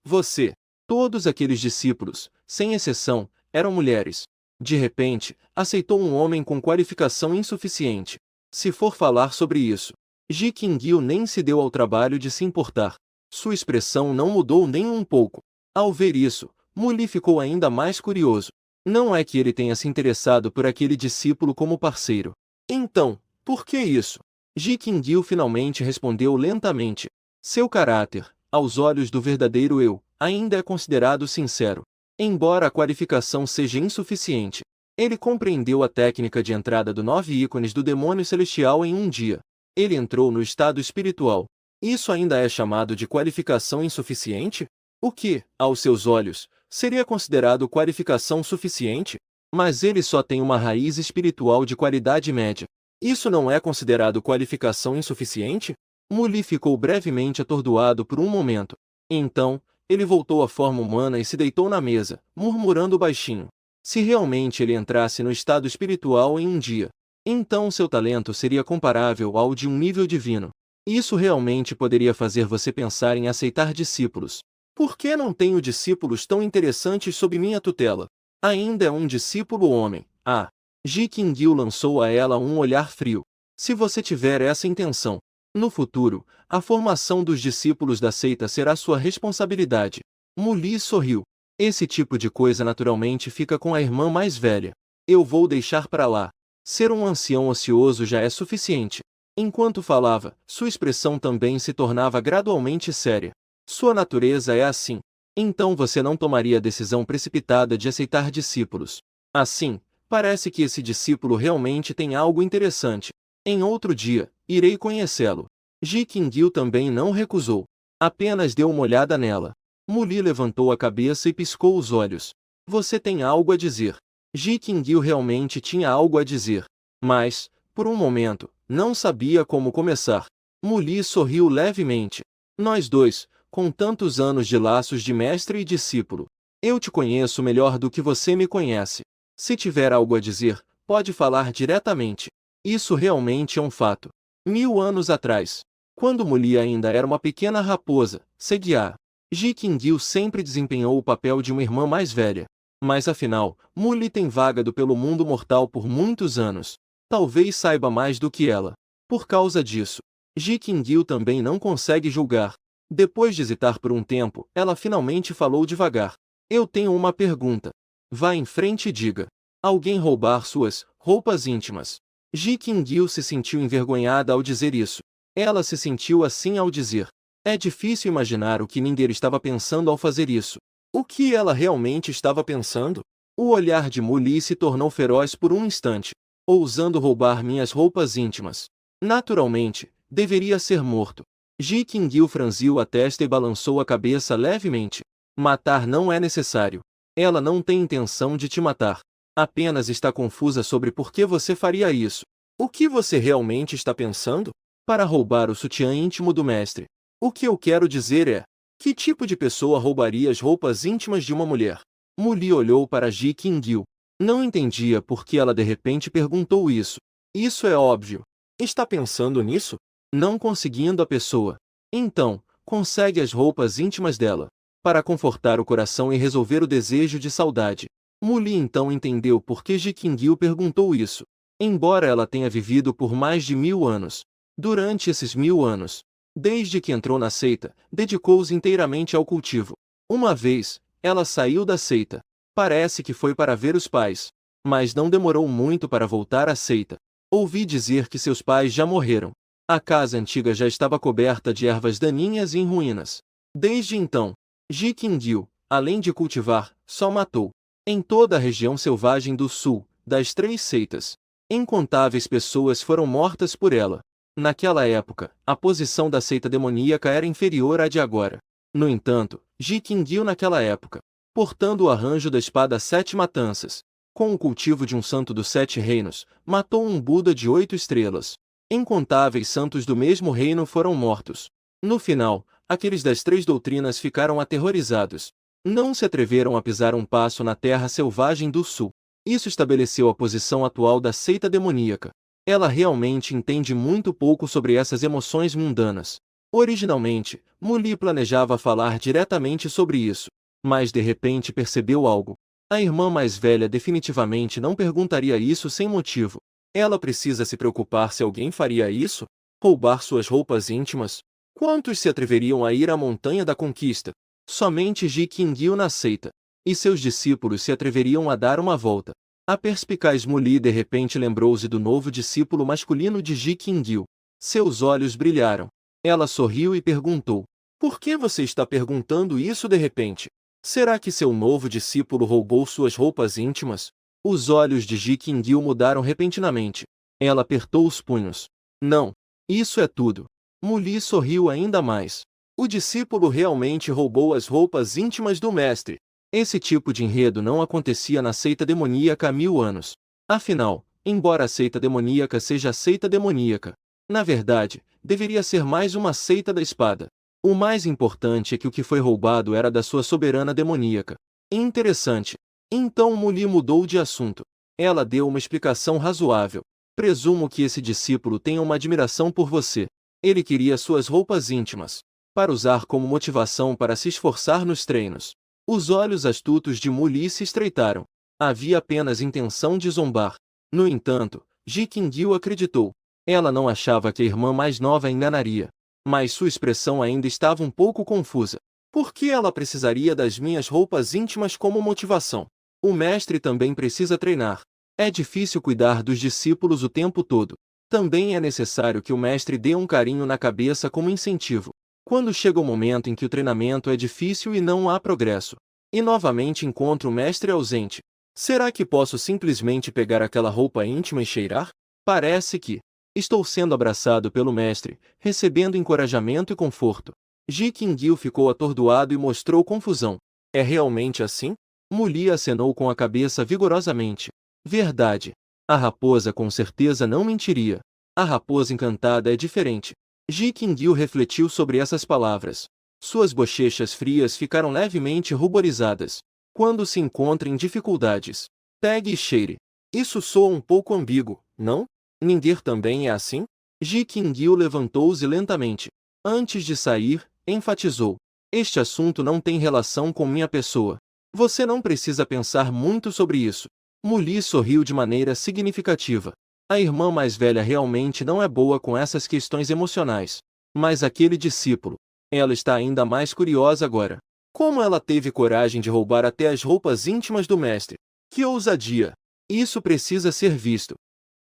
você. Todos aqueles discípulos, sem exceção, eram mulheres. De repente, aceitou um homem com qualificação insuficiente. Se for falar sobre isso, Ji Qingyu nem se deu ao trabalho de se importar. Sua expressão não mudou nem um pouco. Ao ver isso, Muli ficou ainda mais curioso. Não é que ele tenha se interessado por aquele discípulo como parceiro. Então, por que isso? Ji Qingyu finalmente respondeu lentamente. Seu caráter, aos olhos do verdadeiro eu, ainda é considerado sincero. Embora a qualificação seja insuficiente, ele compreendeu a técnica de entrada do 9 ícones do demônio celestial em um dia. Ele entrou no estado espiritual. Isso ainda é chamado de qualificação insuficiente? O que, aos seus olhos, seria considerado qualificação suficiente? Mas ele só tem uma raiz espiritual de qualidade média. Isso não é considerado qualificação insuficiente? Muli ficou brevemente atordoado por um momento. Então, ele voltou à forma humana e se deitou na mesa, murmurando baixinho. Se realmente ele entrasse no estado espiritual em um dia, então seu talento seria comparável ao de um nível divino. Isso realmente poderia fazer você pensar em aceitar discípulos. Por que não tenho discípulos tão interessantes sob minha tutela? Ainda é um discípulo homem. Ji Qingyu lançou a ela um olhar frio. Se você tiver essa intenção, no futuro, a formação dos discípulos da seita será sua responsabilidade. Muli sorriu. Esse tipo de coisa naturalmente fica com a irmã mais velha. Eu vou deixar para lá. Ser um ancião ocioso já é suficiente. Enquanto falava, sua expressão também se tornava gradualmente séria. Sua natureza é assim. Então você não tomaria a decisão precipitada de aceitar discípulos. Assim, parece que esse discípulo realmente tem algo interessante. Em outro dia, irei conhecê-lo. Ji Qingyu também não recusou. Apenas deu uma olhada nela. Muli levantou a cabeça e piscou os olhos. Você tem algo a dizer? Ji Qingyu realmente tinha algo a dizer. Mas, por um momento, não sabia como começar. Mu Li sorriu levemente. Nós dois, com tantos anos de laços de mestre e discípulo. Eu te conheço melhor do que você me conhece. Se tiver algo a dizer, pode falar diretamente. Isso realmente é um fato. 1000 anos atrás, quando Mu Li ainda era uma pequena raposa, seguia. Ji Qingyu sempre desempenhou o papel de uma irmã mais velha. Mas afinal, Mu Li tem vagado pelo mundo mortal por muitos anos. Talvez saiba mais do que ela. Por causa disso, Ji Qingyu também não consegue julgar. Depois de hesitar por um tempo, ela finalmente falou devagar. Eu tenho uma pergunta. Vá em frente e diga. Alguém roubar suas roupas íntimas? Ji Qingyu se sentiu envergonhada ao dizer isso. Ela se sentiu assim ao dizer. É difícil imaginar o que Ninder estava pensando ao fazer isso. O que ela realmente estava pensando? O olhar de Mu Li se tornou feroz por um instante. Ousando roubar minhas roupas íntimas. Naturalmente, deveria ser morto. Ji Qingyu franziu a testa e balançou a cabeça levemente. Matar não é necessário. Ela não tem intenção de te matar. Apenas está confusa sobre por que você faria isso. O que você realmente está pensando? Para roubar o sutiã íntimo do mestre. O que eu quero dizer é: que tipo de pessoa roubaria as roupas íntimas de uma mulher? Mu Li olhou para Ji Qingyu. Não entendia por que ela de repente perguntou isso. Isso é óbvio. Está pensando nisso? Não conseguindo a pessoa. Então, consegue as roupas íntimas dela. Para confortar o coração e resolver o desejo de saudade. Mu Li então entendeu por que Ji Qingyu perguntou isso. Embora ela tenha vivido por mais de 1000 anos. Durante esses 1000 anos, desde que entrou na seita, dedicou-se inteiramente ao cultivo. Uma vez, ela saiu da seita. Parece que foi para ver os pais. Mas não demorou muito para voltar à seita. Ouvi dizer que seus pais já morreram. A casa antiga já estava coberta de ervas daninhas e em ruínas. Desde então, Ji Qingyu, além de cultivar, só matou. Em toda a região selvagem do sul, das 3 seitas, incontáveis pessoas foram mortas por ela. Naquela época, a posição da seita demoníaca era inferior à de agora. No entanto, Ji Qingyu naquela época, portando o arranjo da espada 7 matanças, com o cultivo de um santo dos 7 reinos, matou um Buda de 8 estrelas. Incontáveis santos do mesmo reino foram mortos. No final, aqueles das 3 doutrinas ficaram aterrorizados. Não se atreveram a pisar um passo na terra selvagem do sul. Isso estabeleceu a posição atual da seita demoníaca. Ela realmente entende muito pouco sobre essas emoções mundanas. Originalmente, Mu Li planejava falar diretamente sobre isso, mas de repente percebeu algo. A irmã mais velha definitivamente não perguntaria isso sem motivo. Ela precisa se preocupar se alguém faria isso? Roubar suas roupas íntimas? Quantos se atreveriam a ir à Montanha da Conquista? Somente Ji Qingyu na seita. E seus discípulos se atreveriam a dar uma volta. A perspicaz Mu Li de repente lembrou-se do novo discípulo masculino de Ji Qingyu. Seus olhos brilharam. Ela sorriu e perguntou: por que você está perguntando isso de repente? Será que seu novo discípulo roubou suas roupas íntimas? Os olhos de Ji Qingyu mudaram repentinamente. Ela apertou os punhos. Não. Isso é tudo. Mu Li sorriu ainda mais. O discípulo realmente roubou as roupas íntimas do mestre. Esse tipo de enredo não acontecia na seita demoníaca há 1000 anos. Afinal, embora a seita demoníaca seja a seita demoníaca, na verdade, deveria ser mais uma seita da espada. O mais importante é que o que foi roubado era da sua soberana demoníaca. Interessante. Então Mu Li mudou de assunto. Ela deu uma explicação razoável. Presumo que esse discípulo tenha uma admiração por você. Ele queria suas roupas íntimas, para usar como motivação para se esforçar nos treinos. Os olhos astutos de Mu Li se estreitaram. Havia apenas intenção de zombar. No entanto, Ji Qingyu acreditou. Ela não achava que a irmã mais nova a enganaria. Mas sua expressão ainda estava um pouco confusa. Por que ela precisaria das minhas roupas íntimas como motivação? O mestre também precisa treinar. É difícil cuidar dos discípulos o tempo todo. Também é necessário que o mestre dê um carinho na cabeça como incentivo. Quando chega o momento em que o treinamento é difícil e não há progresso, e novamente encontro o mestre ausente, será que posso simplesmente pegar aquela roupa íntima e cheirar? Parece que estou sendo abraçado pelo mestre, recebendo encorajamento e conforto. Ji Qingyu ficou atordoado e mostrou confusão. É realmente assim? Muli acenou com a cabeça vigorosamente. Verdade. A raposa com certeza não mentiria. A raposa encantada é diferente. Ji Qingyu refletiu sobre essas palavras. Suas bochechas frias ficaram levemente ruborizadas. Quando se encontra em dificuldades, pegue e cheire. Isso soa um pouco ambíguo, não? Ninder também é assim? Ji Qingyu levantou-se lentamente. Antes de sair, enfatizou. Este assunto não tem relação com minha pessoa. Você não precisa pensar muito sobre isso. Muli sorriu de maneira significativa. A irmã mais velha realmente não é boa com essas questões emocionais. Mas aquele discípulo. Ela está ainda mais curiosa agora. Como ela teve coragem de roubar até as roupas íntimas do mestre? Que ousadia! Isso precisa ser visto.